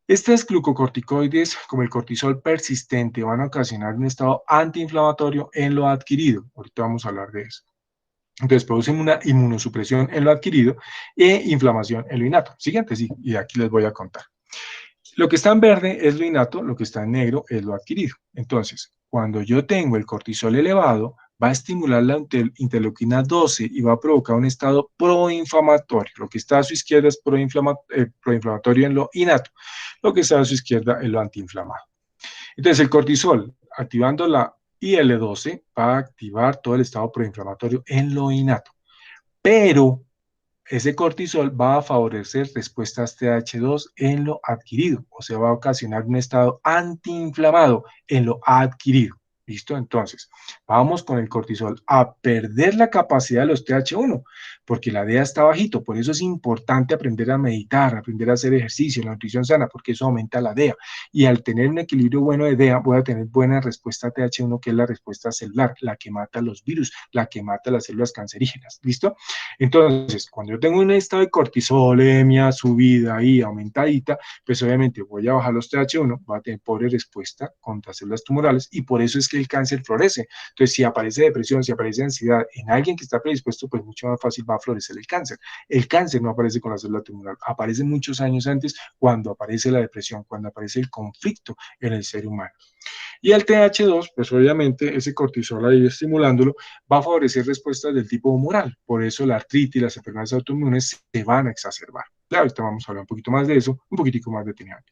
Estas glucocorticoides, como el cortisol persistente, van a ocasionar un estado antiinflamatorio en lo adquirido. Ahorita vamos a hablar de eso. Entonces, producen una inmunosupresión en lo adquirido e inflamación en lo innato. Siguiente, sí, y aquí les voy a contar. Lo que está en verde es lo innato, lo que está en negro es lo adquirido. Entonces, cuando yo tengo el cortisol elevado, va a estimular la interleuquina 12 y va a provocar un estado proinflamatorio. Lo que está a su izquierda es proinflamatorio en lo innato, lo que está a su izquierda es lo antiinflamado. Entonces, el cortisol, activando la IL-12, va a activar todo el estado proinflamatorio en lo innato. Pero ese cortisol va a favorecer respuestas TH2 en lo adquirido, o sea, va a ocasionar un estado antiinflamado en lo adquirido. ¿Listo? Entonces, vamos con el cortisol a perder la capacidad de los TH1, porque la DEA está bajito. Por eso es importante aprender a meditar, aprender a hacer ejercicio, la nutrición sana, porque eso aumenta la DEA. Y al tener un equilibrio bueno de DEA, voy a tener buena respuesta a TH1, que es la respuesta celular, la que mata los virus, la que mata las células cancerígenas. ¿Listo? Entonces, cuando yo tengo un estado de cortisolemia, subida ahí, aumentadita, pues obviamente voy a bajar los TH1, va a tener pobre respuesta contra células tumorales y por eso es que el cáncer florece. Entonces, si aparece depresión, si aparece ansiedad en alguien que está predispuesto, pues mucho más fácil va a florecer el cáncer. El cáncer no aparece con la célula tumoral, aparece muchos años antes cuando aparece la depresión, cuando aparece el conflicto en el ser humano. Y el TH2, pues obviamente ese cortisol ahí estimulándolo, va a favorecer respuestas del tipo humoral. Por eso la artritis y las enfermedades autoinmunes se van a exacerbar. Claro, ahorita vamos a hablar un poquito más de eso, un poquitico más detenidamente.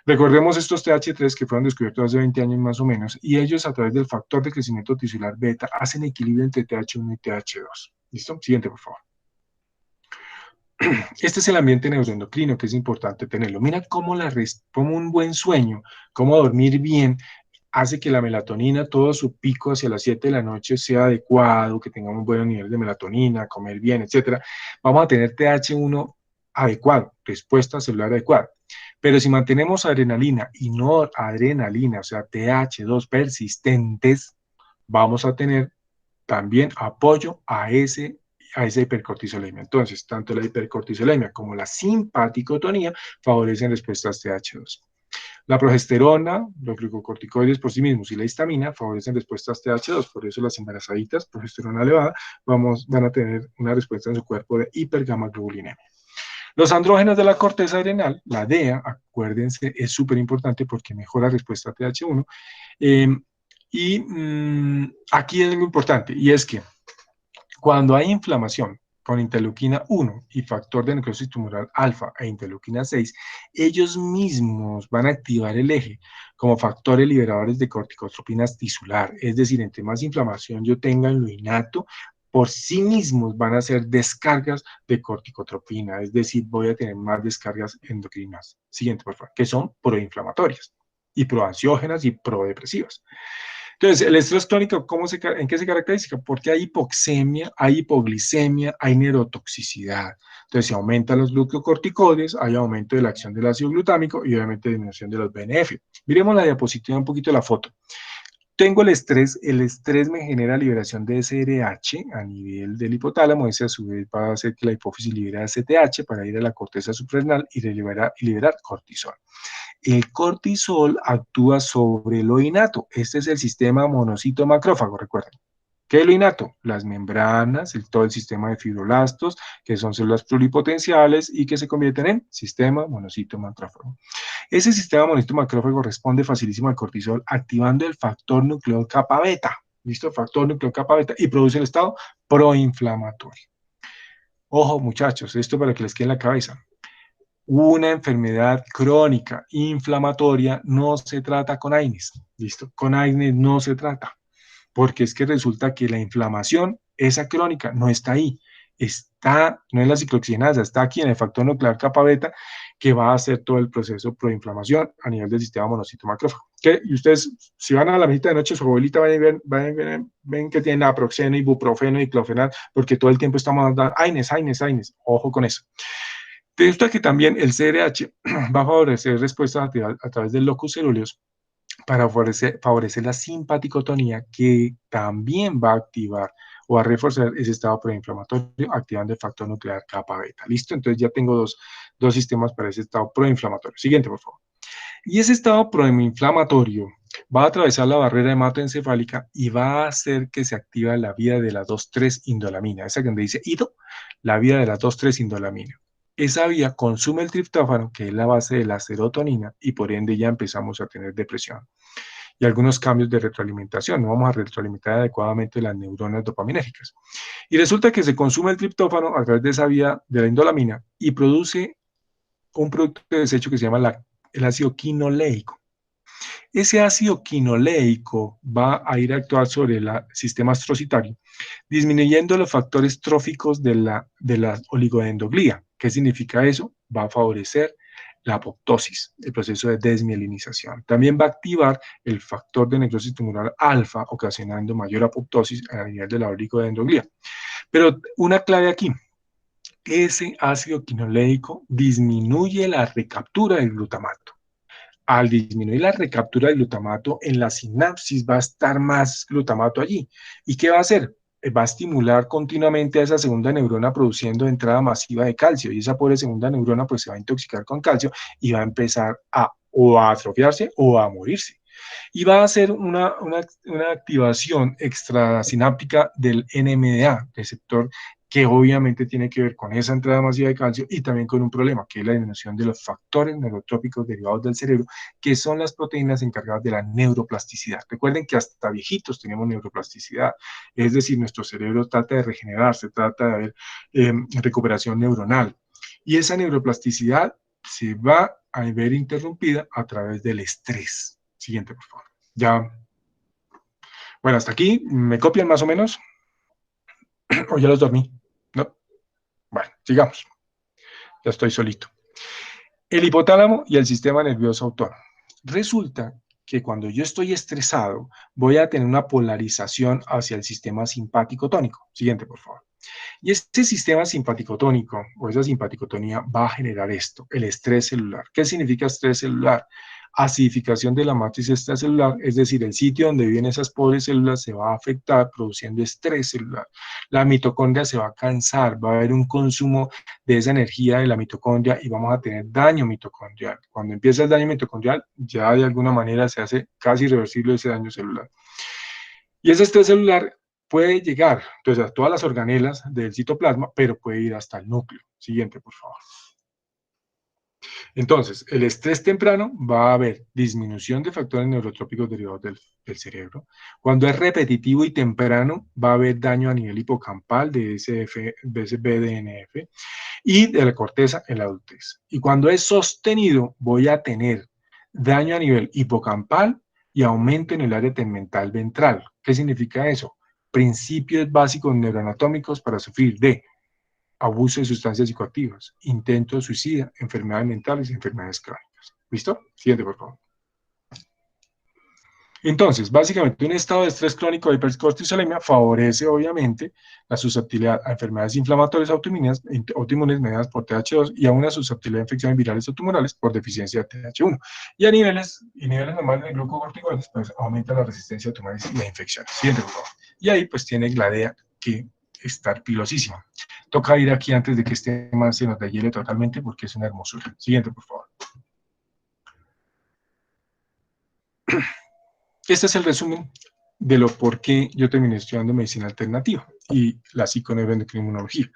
Recordemos estos TH3 que fueron descubiertos hace 20 años más o menos, y ellos a través del factor de crecimiento tisular beta hacen equilibrio entre TH1 y TH2. ¿Listo? Siguiente, por favor. Este es el ambiente neuroendocrino que es importante tenerlo. Mira cómo, cómo un buen sueño, cómo dormir bien, hace que la melatonina, todo su pico hacia las 7 de la noche sea adecuado, que tengamos buenos niveles de melatonina, comer bien, etcétera. Vamos a tener TH1 adecuado, respuesta celular adecuada. Pero si mantenemos adrenalina y no adrenalina, o sea, TH2 persistentes, vamos a tener también apoyo a esa hipercortisolemia. Entonces, tanto la hipercortisolemia como la simpaticotonía favorecen respuestas TH2. La progesterona, los glucocorticoides por sí mismos y la histamina favorecen respuestas TH2, por eso las embarazaditas, progesterona elevada, van a tener una respuesta en su cuerpo de hipergamaglobulinemia. Los andrógenos de la corteza adrenal, la DEA, acuérdense, es súper importante porque mejora la respuesta a TH1. Aquí es algo importante, y es que cuando hay inflamación con interleuquina 1 y factor de necrosis tumoral alfa e interleuquina 6, ellos mismos van a activar el eje como factores liberadores de corticotropinas tisular. Es decir, entre más inflamación yo tenga en lo innato, por sí mismos van a hacer descargas de corticotropina, es decir, voy a tener más descargas endocrinas. Siguiente, por favor, que son proinflamatorias y proansiógenas y prodepresivas. Entonces, el estrés crónico, ¿en qué se caracteriza? Porque hay hipoxemia, hay hipoglicemia, hay neurotoxicidad. Entonces, se aumentan los glucocorticoides, hay aumento de la acción del ácido glutámico y obviamente disminución de los BNF. Miremos la diapositiva, un poquito la foto. Tengo el estrés me genera liberación de SRH a nivel del hipotálamo, ese a su vez va a hacer que la hipófisis libere ACTH para ir a la corteza suprarrenal y liberar cortisol. El cortisol actúa sobre lo innato. Este es el sistema monocito macrófago, recuerden. ¿Qué es lo innato? Las membranas, todo el sistema de fibroblastos, que son células pluripotenciales y que se convierten en sistema monocito macrófago. Ese sistema monocito macrófago responde facilísimo al cortisol, activando el factor nuclear kappa beta. ¿Listo? Factor nuclear kappa beta y produce el estado proinflamatorio. Ojo, muchachos, esto para que les quede en la cabeza. Una enfermedad crónica inflamatoria no se trata con AINES, ¿listo? Con AINES no se trata, porque es que resulta que la inflamación, esa crónica, no está ahí, no en la ciclooxigenasa, está aquí en el factor nuclear kappa beta, que va a hacer todo el proceso proinflamación a nivel del sistema monocito macrófago. Y ustedes, si van a la visita de noche, su abuelita ven que tiene naproxeno, ibuprofeno, diclofenac, porque todo el tiempo estamos dando AINES, ojo con eso. Resulta que también el CRH va a favorecer respuestas a través del locus ceruleus para favorecer la simpaticotonía, que también va a activar o a reforzar ese estado proinflamatorio activando el factor nuclear kappa beta. ¿Listo? Entonces ya tengo dos sistemas para ese estado proinflamatorio. Siguiente, por favor. Y ese estado proinflamatorio va a atravesar la barrera hematoencefálica y va a hacer que se active la vía de la 2,3-indolamina. Esa que donde dice IDO, la vía de la 2,3-indolamina. Esa vía consume el triptófano, que es la base de la serotonina, y por ende ya empezamos a tener depresión. y algunos cambios de retroalimentación. No vamos a retroalimentar adecuadamente las neuronas dopaminérgicas. Y resulta que se consume el triptófano a través de esa vía de la indolamina y produce un producto de desecho que se llama el ácido quinoleico. Ese ácido quinoleico va a ir a actuar sobre el sistema astrocitario, disminuyendo los factores tróficos de la oligodendroglía. ¿Qué significa eso? Va a favorecer la apoptosis, el proceso de desmielinización. También va a activar el factor de necrosis tumoral alfa, ocasionando mayor apoptosis a nivel de la oligodendroglía. Pero una clave aquí, ese ácido quinoleico disminuye la recaptura del glutamato. Al disminuir la recaptura del glutamato, en la sinapsis va a estar más glutamato allí. ¿Y qué va a hacer? Va a estimular continuamente a esa segunda neurona produciendo entrada masiva de calcio, y esa pobre segunda neurona pues se va a intoxicar con calcio y va a empezar o a atrofiarse o a morirse. Y va a hacer una activación extrasináptica del NMDA, receptor, que obviamente tiene que ver con esa entrada masiva de calcio y también con un problema, que es la disminución de los factores neurotrópicos derivados del cerebro, que son las proteínas encargadas de la neuroplasticidad. Recuerden que hasta viejitos tenemos neuroplasticidad, es decir, nuestro cerebro trata de regenerarse, trata de haber recuperación neuronal. Y esa neuroplasticidad se va a ver interrumpida a través del estrés. Siguiente, por favor. Ya. Bueno, hasta aquí. ¿Me copian más o menos? ¿O ya los dormí? No. Bueno, sigamos. Ya estoy solito. El hipotálamo y el sistema nervioso autónomo. Resulta que cuando yo estoy estresado, voy a tener una polarización hacia el sistema simpático tónico. Siguiente, por favor. Y este sistema simpático tónico o esa simpaticotonía va a generar esto, el estrés celular. ¿Qué significa estrés celular? Acidificación de la matriz extracelular, es decir, el sitio donde viven esas pobres células se va a afectar produciendo estrés celular. La mitocondria se va a cansar, va a haber un consumo de esa energía de la mitocondria y vamos a tener daño mitocondrial. Cuando empieza el daño mitocondrial, ya de alguna manera se hace casi irreversible ese daño celular. Y ese estrés celular puede llegar entonces, a todas las organelas del citoplasma, pero puede ir hasta el núcleo. Siguiente, por favor. Entonces, el estrés temprano va a haber disminución de factores neurotrópicos derivados del cerebro. Cuando es repetitivo y temprano, va a haber daño a nivel hipocampal de ese BDNF y de la corteza en la adultez. Y cuando es sostenido, voy a tener daño a nivel hipocampal y aumento en el área tegmental ventral. ¿Qué significa eso? Principios básicos neuroanatómicos para sufrir de abuso de sustancias psicoactivas, intento de suicida, enfermedades mentales y enfermedades crónicas. ¿Listo? Siguiente, por favor. Entonces, básicamente, un estado de estrés crónico de hipercortisolemia favorece, obviamente, la susceptibilidad a enfermedades inflamatorias autoinmunes mediadas por TH2 y a una susceptibilidad a infecciones virales o tumorales por deficiencia de TH1. Y a niveles normales de glucocorticoides, pues aumenta la resistencia a tumores y a infecciones. Siguiente, por favor. Y ahí, pues, tiene la DEA que estar pilosísima. Toca ir aquí antes de que este tema se nos deshiele totalmente porque es una hermosura. Siguiente, por favor. Este es el resumen de lo por qué yo terminé estudiando medicina alternativa y la psiconeuroendocrinología.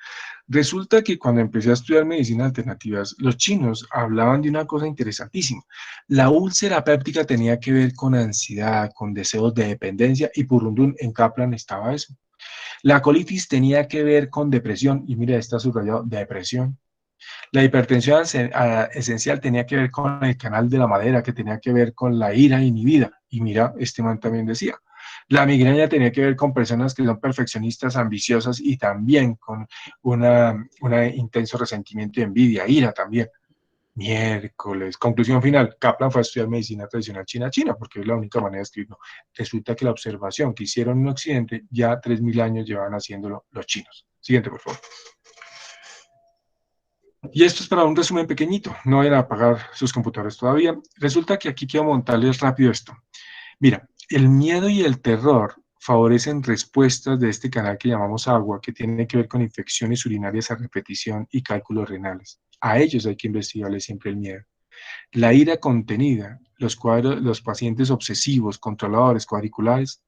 Resulta que cuando empecé a estudiar medicina alternativas, los chinos hablaban de una cosa interesantísima. La úlcera péptica tenía que ver con ansiedad, con deseos de dependencia y purundún en Kaplan estaba eso. La colitis tenía que ver con depresión y mira, está subrayado, depresión. La hipertensión esencial tenía que ver con el canal de la madera, que tenía que ver con la ira inhibida. Y mira, este man también decía. La migraña tenía que ver con personas que son perfeccionistas, ambiciosas y también con un intenso resentimiento y envidia, ira también. Miércoles. Conclusión final. Kaplan fue a estudiar medicina tradicional china, porque es la única manera de escribirlo. Resulta que la observación que hicieron en Occidente ya 3.000 años llevan haciéndolo los chinos. Siguiente, por favor. Y esto es para un resumen pequeñito, no vayan a apagar sus computadores todavía. Resulta que aquí quiero montarles rápido esto. Mira, el miedo y el terror favorecen respuestas de este canal que llamamos agua, que tiene que ver con infecciones urinarias a repetición y cálculos renales. A ellos hay que investigarles siempre el miedo. La ira contenida, los pacientes obsesivos, controladores, cuadriculados,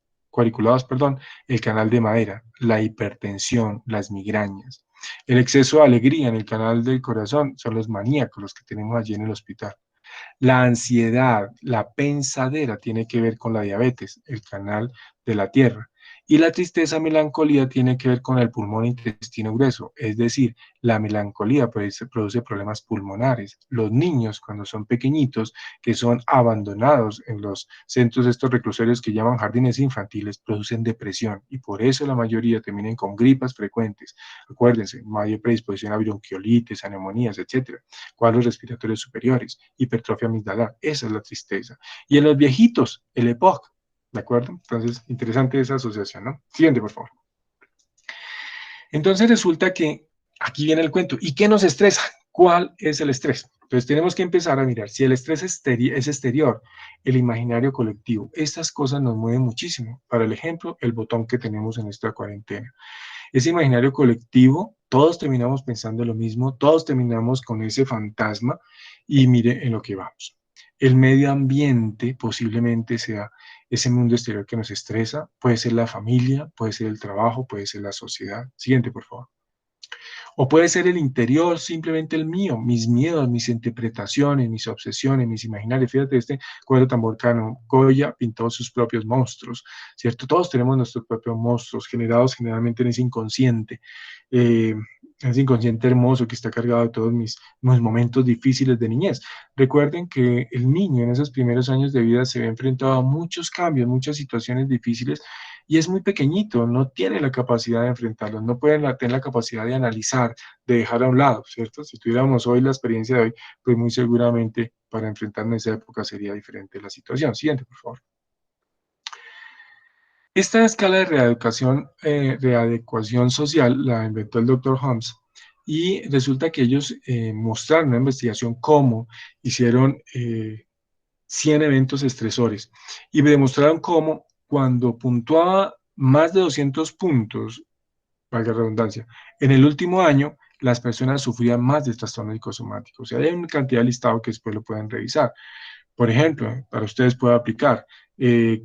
el canal de madera, la hipertensión, las migrañas. El exceso de alegría en el canal del corazón son los maníacos, los que tenemos allí en el hospital. La ansiedad, la pensadera tiene que ver con la diabetes, el canal de la tierra. Y la tristeza, melancolía tiene que ver con el pulmón e intestino grueso, es decir, la melancolía produce problemas pulmonares. Los niños, cuando son pequeñitos, que son abandonados en los centros estos reclusorios que llaman jardines infantiles, producen depresión y por eso la mayoría terminan con gripas frecuentes. Acuérdense, mayor predisposición a bronquiolitis, a neumonías, etcétera. Cuadros respiratorios superiores, hipertrofia amigdalar, esa es la tristeza. Y en los viejitos, el EPOC, ¿de acuerdo? Entonces, interesante esa asociación, ¿no? Siguiente, por favor. Entonces resulta que aquí viene el cuento. ¿Y qué nos estresa? ¿Cuál es el estrés? Entonces tenemos que empezar a mirar si el estrés es exterior, el imaginario colectivo. Estas cosas nos mueven muchísimo. Para el ejemplo, el botón que tenemos en esta cuarentena. Ese imaginario colectivo, todos terminamos pensando lo mismo, todos terminamos con ese fantasma y mire en lo que vamos. El medio ambiente posiblemente sea ese mundo exterior que nos estresa, puede ser la familia, puede ser el trabajo, puede ser la sociedad. Siguiente, por favor. O puede ser el interior, simplemente el mío, mis miedos, mis interpretaciones, mis obsesiones, mis imaginarios. Fíjate, este cuadro tan volcano, Goya pintó sus propios monstruos, ¿cierto? Todos tenemos nuestros propios monstruos, generados generalmente eh, en ese inconsciente hermoso que está cargado de todos mis momentos difíciles de niñez. Recuerden que el niño en esos primeros años de vida se ve enfrentado a muchos cambios, muchas situaciones difíciles y es muy pequeñito, no tiene la capacidad de enfrentarlos, no puede tener la capacidad de analizar, de dejar a un lado, ¿cierto? Si tuviéramos hoy la experiencia de hoy, pues muy seguramente para enfrentarnos a esa época sería diferente la situación. Siguiente, por favor. Esta escala de readecuación social la inventó el doctor Holmes y resulta que ellos mostraron en una investigación cómo hicieron 100 eventos estresores y me demostraron cómo cuando puntuaba más de 200 puntos, valga la redundancia, en el último año las personas sufrían más de trastornos psicosomáticos. O sea, hay una cantidad de listado que después lo pueden revisar. Por ejemplo, para ustedes puede aplicar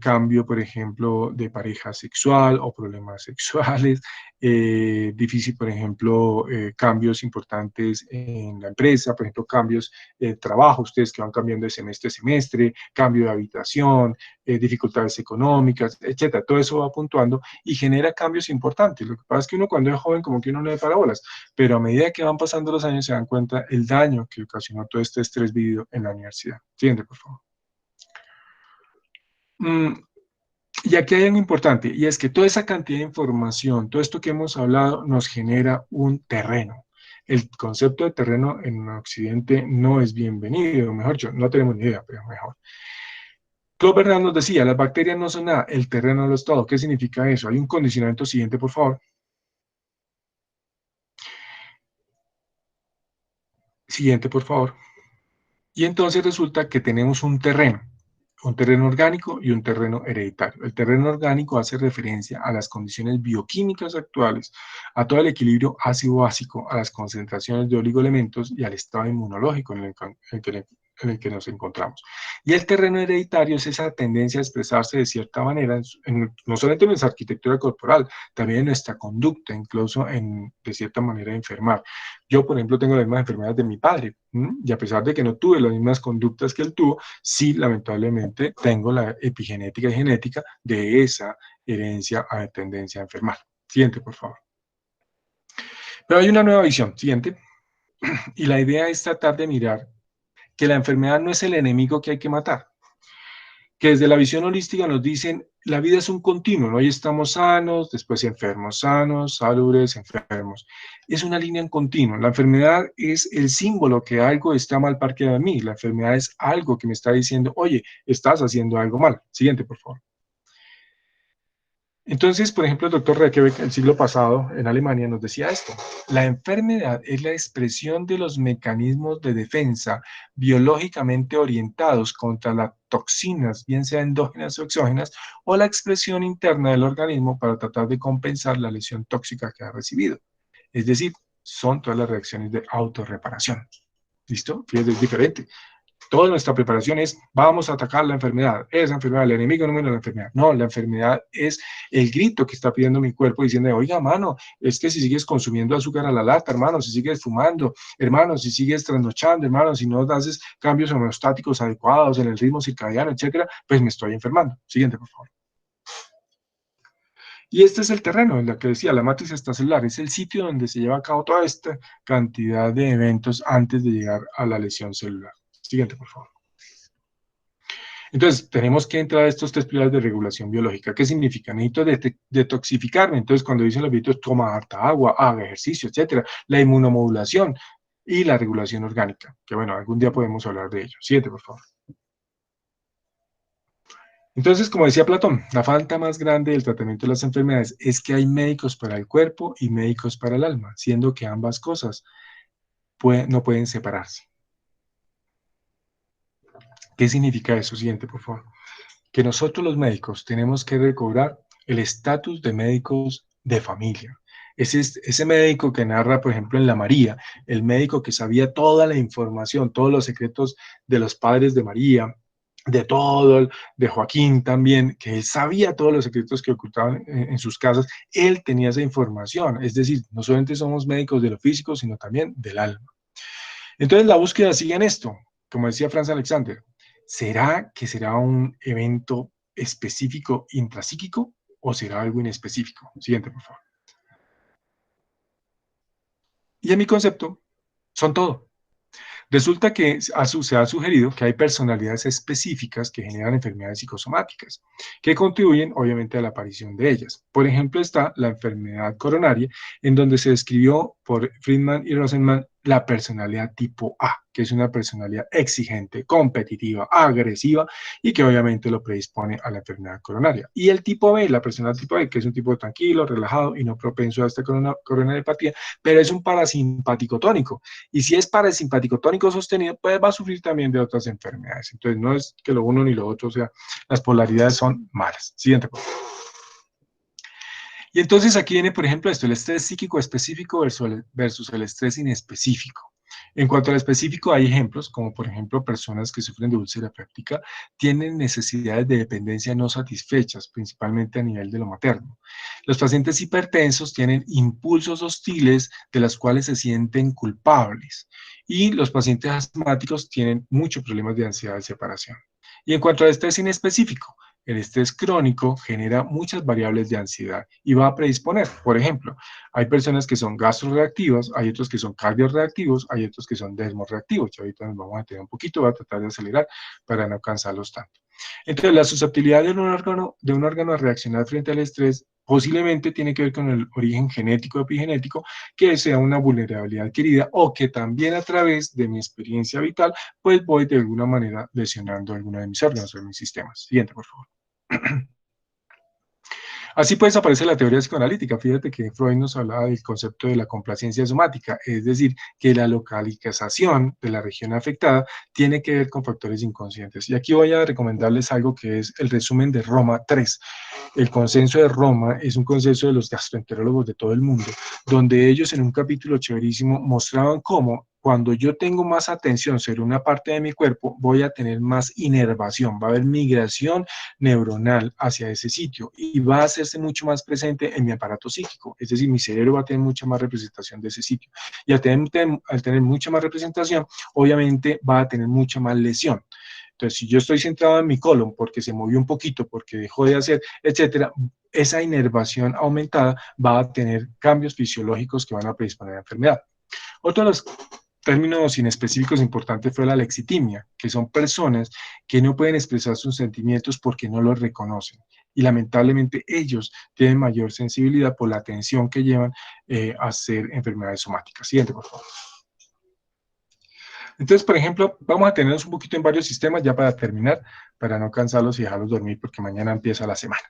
cambio, por ejemplo, de pareja sexual o problemas sexuales, difícil, por ejemplo, cambios importantes en la empresa, por ejemplo, cambios de trabajo, ustedes que van cambiando de semestre a semestre, cambio de habitación, dificultades económicas, etcétera. Todo eso va puntuando y genera cambios importantes. Lo que pasa es que uno cuando es joven como que uno no le para bolas, pero a medida que van pasando los años se dan cuenta el daño que ocasionó todo este estrés vivido en la universidad. Siguiente, por favor. Mm, y aquí hay algo importante, y es que toda esa cantidad de información, todo esto que hemos hablado, nos genera un terreno. El concepto de terreno en Occidente no es bienvenido, mejor dicho, no tenemos ni idea, pero mejor. Claude Bernard nos decía, las bacterias no son nada, el terreno lo es todo. ¿Qué significa eso? Hay un condicionamiento siguiente, por favor. Siguiente, por favor. Y entonces resulta que tenemos un terreno orgánico y un terreno hereditario. El terreno orgánico hace referencia a las condiciones bioquímicas actuales, a todo el equilibrio ácido-básico, a las concentraciones de oligoelementos y al estado inmunológico en el que nos encontramos. Y el terreno hereditario es esa tendencia a expresarse de cierta manera, no solamente en nuestra arquitectura corporal, también en nuestra conducta, incluso de cierta manera enfermar. Yo, por ejemplo, tengo las mismas enfermedades de mi padre, y a pesar de que no tuve las mismas conductas que él tuvo, sí, lamentablemente, tengo la epigenética y genética de esa herencia a tendencia a enfermar. Siguiente, por favor. Pero hay una nueva visión, siguiente, y la idea es tratar de mirar que la enfermedad no es el enemigo que hay que matar, que desde la visión holística nos dicen, la vida es un continuo, ¿no? Hoy estamos sanos, saludes, enfermos. Es una línea en continuo. La enfermedad es el símbolo que algo está mal parqueado en mí. La enfermedad es algo que me está diciendo, oye, estás haciendo algo mal. Siguiente, por favor. Entonces, por ejemplo, el doctor Rekebeck el siglo pasado en Alemania nos decía esto: la enfermedad es la expresión de los mecanismos de defensa biológicamente orientados contra las toxinas, bien sea endógenas o exógenas, o la expresión interna del organismo para tratar de compensar la lesión tóxica que ha recibido. Es decir, son todas las reacciones de autorreparación. ¿Listo? Fíjate, es diferente. Toda nuestra preparación es, vamos a atacar la enfermedad, esa enfermedad, el enemigo número de la enfermedad. No, la enfermedad es el grito que está pidiendo mi cuerpo diciendo, oiga, mano, es que si sigues consumiendo azúcar a la lata, hermano, si sigues fumando, hermano, si sigues trasnochando, hermano, si no haces cambios homeostáticos adecuados en el ritmo circadiano, etcétera, pues me estoy enfermando. Siguiente, por favor. Y este es el terreno, en la que decía, la matriz extracelular, es el sitio donde se lleva a cabo toda esta cantidad de eventos antes de llegar a la lesión celular. Siguiente, por favor. Entonces, tenemos que entrar a estos tres pilares de regulación biológica. ¿Qué significa? Necesito detoxificarme. Entonces, cuando dicen los viejitos, toma harta agua, haga ejercicio, etcétera. La inmunomodulación y la regulación orgánica, que bueno, algún día podemos hablar de ello. Siguiente, por favor. Entonces, como decía Platón, la falta más grande del tratamiento de las enfermedades es que hay médicos para el cuerpo y médicos para el alma, siendo que ambas cosas no pueden separarse. ¿Qué significa eso? Siguiente, por favor. Que nosotros los médicos tenemos que recobrar el estatus de médicos de familia. Ese médico que narra, por ejemplo, en La María, el médico que sabía toda la información, todos los secretos de los padres de María, de todo, de Joaquín también, que él sabía todos los secretos que ocultaban en sus casas, él tenía esa información. Es decir, no solamente somos médicos de lo físico, sino también del alma. Entonces la búsqueda sigue en esto, como decía Franz Alexander, ¿será que será un evento específico intrapsíquico o será algo inespecífico? Siguiente, por favor. Y en mi concepto, son todo. Resulta que se ha sugerido que hay personalidades específicas que generan enfermedades psicosomáticas, que contribuyen obviamente a la aparición de ellas. Por ejemplo, está la enfermedad coronaria, en donde se describió por Friedman y Rosenman la personalidad tipo A, que es una personalidad exigente, competitiva, agresiva y que obviamente lo predispone a la enfermedad coronaria. Y el tipo B, la personalidad tipo B, que es un tipo tranquilo, relajado y no propenso a esta coronariopatía, pero es un parasimpático tónico. Y si es parasimpático tónico sostenido, pues va a sufrir también de otras enfermedades. Entonces, no es que lo uno ni lo otro, o sea, las polaridades son malas. Siguiente. Y entonces aquí viene, por ejemplo, esto, el estrés psíquico específico versus el estrés inespecífico. En cuanto al específico, hay ejemplos, como por ejemplo personas que sufren de úlcera péptica, tienen necesidades de dependencia no satisfechas, principalmente a nivel de lo materno. Los pacientes hipertensos tienen impulsos hostiles de los cuales se sienten culpables. Y los pacientes asmáticos tienen muchos problemas de ansiedad de separación. Y en cuanto al estrés inespecífico, el estrés crónico genera muchas variables de ansiedad y va a predisponer. Por ejemplo, hay personas que son gastroreactivas, hay otros que son cardioreactivos, hay otros que son desmoreactivos. Y ahorita nos vamos a tener un poquito, voy a tratar de acelerar para no cansarlos tanto. Entonces, la susceptibilidad de un órgano a reaccionar frente al estrés posiblemente tiene que ver con el origen genético o epigenético, que sea una vulnerabilidad adquirida o que también a través de mi experiencia vital, pues voy de alguna manera lesionando alguno de mis órganos o de mis sistemas. Siguiente, por favor. Así pues aparece la teoría psicoanalítica. Fíjate que Freud nos hablaba del concepto de la complacencia somática, es decir, que la localización de la región afectada tiene que ver con factores inconscientes. Y aquí voy a recomendarles algo que es el resumen de Roma 3. El consenso de Roma es un consenso de los gastroenterólogos de todo el mundo, donde ellos en un capítulo chéverísimo mostraban cómo cuando yo tengo más atención sobre una parte de mi cuerpo, voy a tener más inervación, va a haber migración neuronal hacia ese sitio y va a hacerse mucho más presente en mi aparato psíquico, es decir, mi cerebro va a tener mucha más representación de ese sitio. Y al tener mucha más representación, obviamente va a tener mucha más lesión. Entonces, si yo estoy centrado en mi colon porque se movió un poquito, porque dejó de hacer, etcétera, esa inervación aumentada va a tener cambios fisiológicos que van a predisponer a la enfermedad. Otro de los términos inespecíficos importantes fue la lexitimia, que son personas que no pueden expresar sus sentimientos porque no los reconocen. Y lamentablemente ellos tienen mayor sensibilidad por la atención que llevan a hacer enfermedades somáticas. Siguiente, por favor. Entonces, por ejemplo, vamos a tenernos un poquito en varios sistemas ya para terminar, para no cansarlos y dejarlos dormir porque mañana empieza la semana.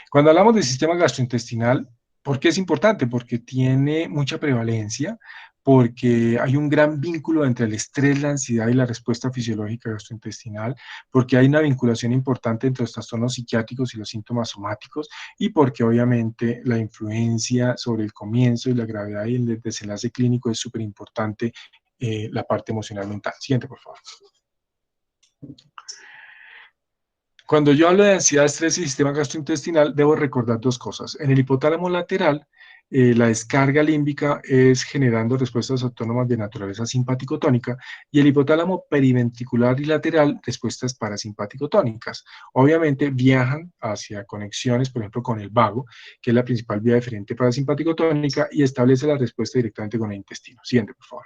Cuando hablamos del sistema gastrointestinal, ¿por qué es importante? Porque tiene mucha prevalencia, porque hay un gran vínculo entre el estrés, la ansiedad y la respuesta fisiológica gastrointestinal, porque hay una vinculación importante entre los trastornos psiquiátricos y los síntomas somáticos, y porque obviamente la influencia sobre el comienzo y la gravedad y el desenlace clínico es súper importante, la parte emocional mental. Siguiente, por favor. Cuando yo hablo de ansiedad, estrés y sistema gastrointestinal, debo recordar dos cosas. En el hipotálamo lateral, la descarga límbica es generando respuestas autónomas de naturaleza simpático-tónica y el hipotálamo periventricular y lateral, respuestas parasimpático-tónicas. Obviamente viajan hacia conexiones, por ejemplo, con el vago, que es la principal vía deferente parasimpático-tónica y establece la respuesta directamente con el intestino. Siguiente, por favor.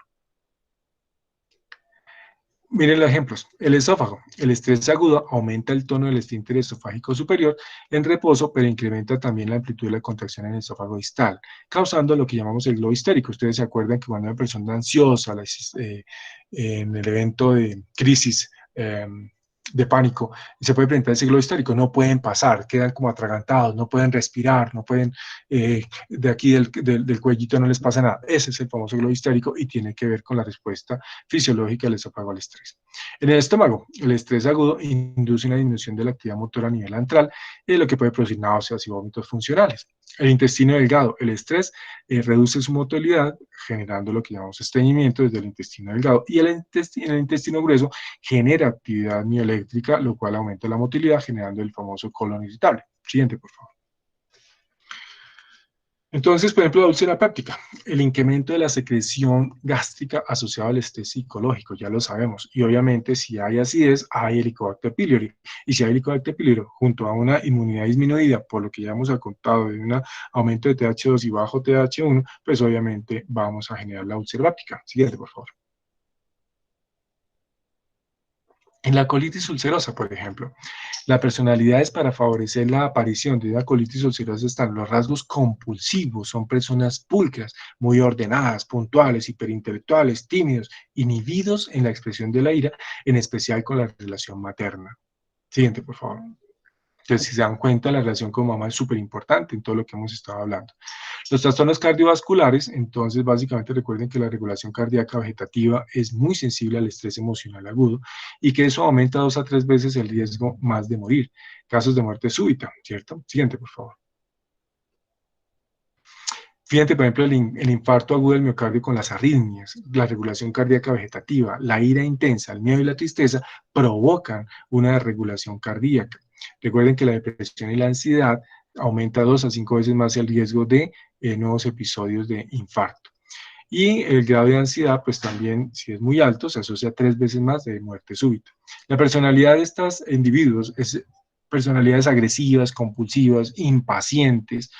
Miren los ejemplos. El esófago. El estrés agudo aumenta el tono del esfínter esofágico superior en reposo, pero incrementa también la amplitud de la contracción en el esófago distal, causando lo que llamamos el globo histérico. Ustedes se acuerdan que cuando una persona ansiosa, en el evento de crisis, de pánico, se puede presentar ese globo histérico, no pueden pasar, quedan como atragantados, no pueden respirar, no pueden, de aquí del cuellito no les pasa nada. Ese es el famoso globo histérico y tiene que ver con la respuesta fisiológica del esófago al estrés. En el estómago, el estrés agudo induce una disminución de la actividad motora a nivel antral, lo que puede producir náuseas y vómitos funcionales. El intestino delgado, el estrés reduce su motilidad, generando lo que llamamos estreñimiento desde el intestino delgado, y el intestino grueso genera actividad mioeléctrica, lo cual aumenta la motilidad, generando el famoso colon irritable. Siguiente, por favor. Entonces, por ejemplo, la úlcera péptica, el incremento de la secreción gástrica asociado al estrés psicológico, ya lo sabemos. Y obviamente, si hay acidez, hay Helicobacter pylori. Y si hay Helicobacter pylori, junto a una inmunidad disminuida, por lo que ya hemos contado de un aumento de TH2 y bajo TH1, pues obviamente vamos a generar la úlcera péptica. Siguiente, por favor. En la colitis ulcerosa, por ejemplo, la personalidad es para favorecer la aparición de una colitis ulcerosa están los rasgos compulsivos, son personas pulcras, muy ordenadas, puntuales, hiperintelectuales, tímidos, inhibidos en la expresión de la ira, en especial con la relación materna. Siguiente, por favor. Entonces, si se dan cuenta, la relación con mamá es súper importante en todo lo que hemos estado hablando. Los trastornos cardiovasculares, entonces, básicamente recuerden que la regulación cardíaca vegetativa es muy sensible al estrés emocional agudo y que eso aumenta 2 a 3 veces el riesgo más de morir. Casos de muerte súbita, ¿cierto? Siguiente, por favor. Fíjate, por ejemplo, el infarto agudo del miocardio con las arritmias, la regulación cardíaca vegetativa, la ira intensa, el miedo y la tristeza provocan una desregulación cardíaca. Recuerden que la depresión y la ansiedad aumenta 2 a 5 veces más el riesgo de nuevos episodios de infarto. Y el grado de ansiedad, pues también, si es muy alto, se asocia 3 veces más de muerte súbita. La personalidad de estos individuos es personalidades agresivas, compulsivas, impacientes,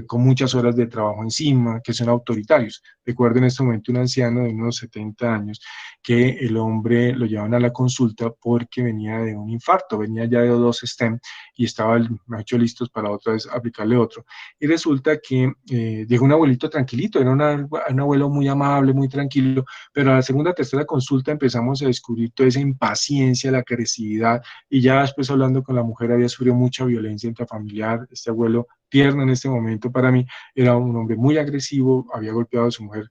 con muchas horas de trabajo encima, que son autoritarios. Recuerdo en este momento un anciano de unos 70 años que el hombre lo llevaban a la consulta porque venía de un infarto, venía ya de 2 stem y estaba, me ha hecho listos para otra vez aplicarle otro. Y resulta que llegó un abuelito tranquilito, era un abuelo muy amable, muy tranquilo, pero a la segunda, tercera consulta empezamos a descubrir toda esa impaciencia, la agresividad, y ya después hablando con la mujer había sufrido mucha violencia intrafamiliar. Este abuelo tierno en este momento para mí era un hombre muy agresivo, había golpeado a su mujer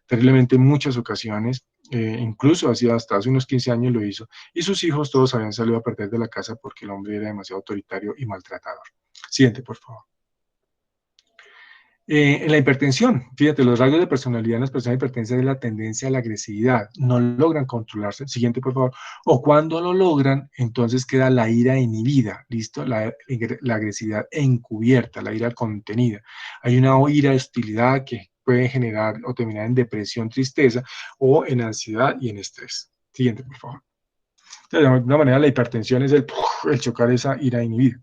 terriblemente en muchas ocasiones, incluso hasta hace unos 15 años lo hizo, y sus hijos todos habían salido a perder de la casa porque el hombre era demasiado autoritario y maltratador. Siguiente, por favor. En la hipertensión, fíjate, los rasgos de personalidad en las personas hipertensas es la tendencia a la agresividad, no logran controlarse, siguiente por favor, o cuando lo logran, entonces queda la ira inhibida, ¿listo? La agresividad encubierta, la ira contenida. Hay una ira de hostilidad que puede generar o terminar en depresión, tristeza, o en ansiedad y en estrés. Siguiente, por favor. De alguna manera, la hipertensión es el chocar esa ira inhibida.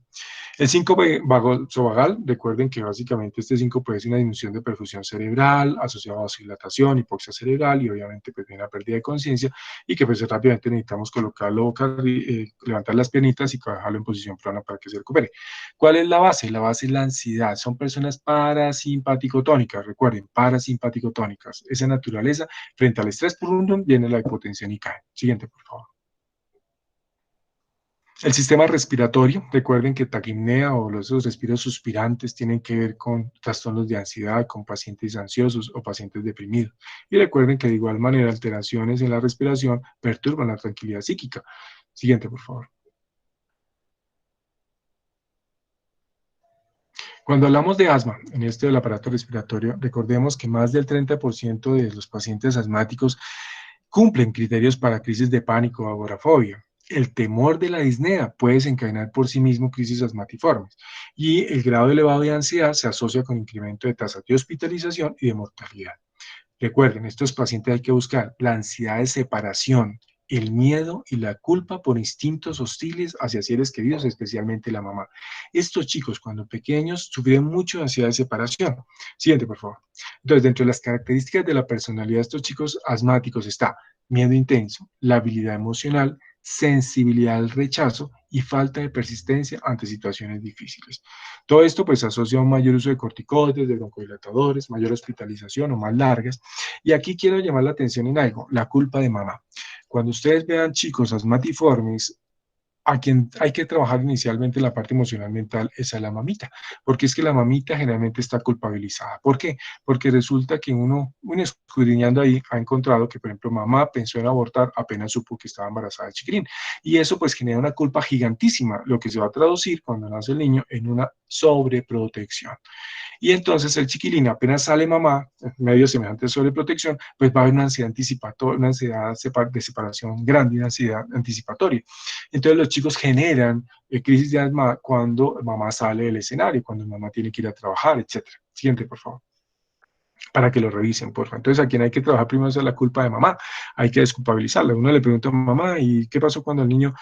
El síncope vasovagal, recuerden que básicamente este síncope es una disminución de perfusión cerebral asociada a vasodilatación, hipoxia cerebral y obviamente pues viene una pérdida de conciencia y que pues rápidamente necesitamos colocarlo, levantar las piernitas y bajarlo en posición plana para que se recupere. ¿Cuál es la base? La base es la ansiedad. Son personas parasimpaticotónicas, recuerden, parasimpaticotónicas. Esa naturaleza frente al estrés por viene la hipotensión y cae. Siguiente, por favor. El sistema respiratorio, recuerden que taquipnea o los respiros suspirantes tienen que ver con trastornos de ansiedad, con pacientes ansiosos o pacientes deprimidos. Y recuerden que de igual manera alteraciones en la respiración perturban la tranquilidad psíquica. Siguiente, por favor. Cuando hablamos de asma, en este del aparato respiratorio, recordemos que más del 30% de los pacientes asmáticos cumplen criterios para crisis de pánico o agorafobia. El temor de la disnea puede desencadenar por sí mismo crisis asmatiformes y el grado elevado de ansiedad se asocia con incremento de tasas de hospitalización y de mortalidad. Recuerden, estos pacientes hay que buscar la ansiedad de separación, el miedo y la culpa por instintos hostiles hacia seres queridos, especialmente la mamá. Estos chicos, cuando pequeños, sufrieron mucho de ansiedad de separación. Siguiente, por favor. Entonces, dentro de las características de la personalidad de estos chicos asmáticos está miedo intenso, la habilidad emocional, sensibilidad al rechazo y falta de persistencia ante situaciones difíciles. Todo esto pues asocia a un mayor uso de corticoides, de broncodilatadores, mayor hospitalización o más largas. Y aquí quiero llamar la atención en algo, la culpa de mamá. Cuando ustedes vean chicos asmatiformes, a quien hay que trabajar inicialmente en la parte emocional mental es a la mamita, porque es que la mamita generalmente está culpabilizada. ¿Por qué? Porque resulta que uno escudriñando ahí ha encontrado que, por ejemplo, mamá pensó en abortar apenas supo que estaba embarazada de chiquirín. Y eso pues genera una culpa gigantísima, lo que se va a traducir cuando nace el niño en una sobreprotección. Y entonces el chiquilín apenas sale mamá, medio semejante sobreprotección, pues va a haber una ansiedad anticipatoria, una ansiedad de separación grande, una ansiedad anticipatoria. Entonces los chicos generan crisis de asma cuando mamá sale del escenario, cuando mamá tiene que ir a trabajar, etcétera. Siguiente, por favor, para que lo revisen, por favor. Entonces, a quien hay que trabajar primero es la culpa de mamá, hay que desculpabilizarla. Uno le pregunta a mamá, ¿y qué pasó cuando el niño,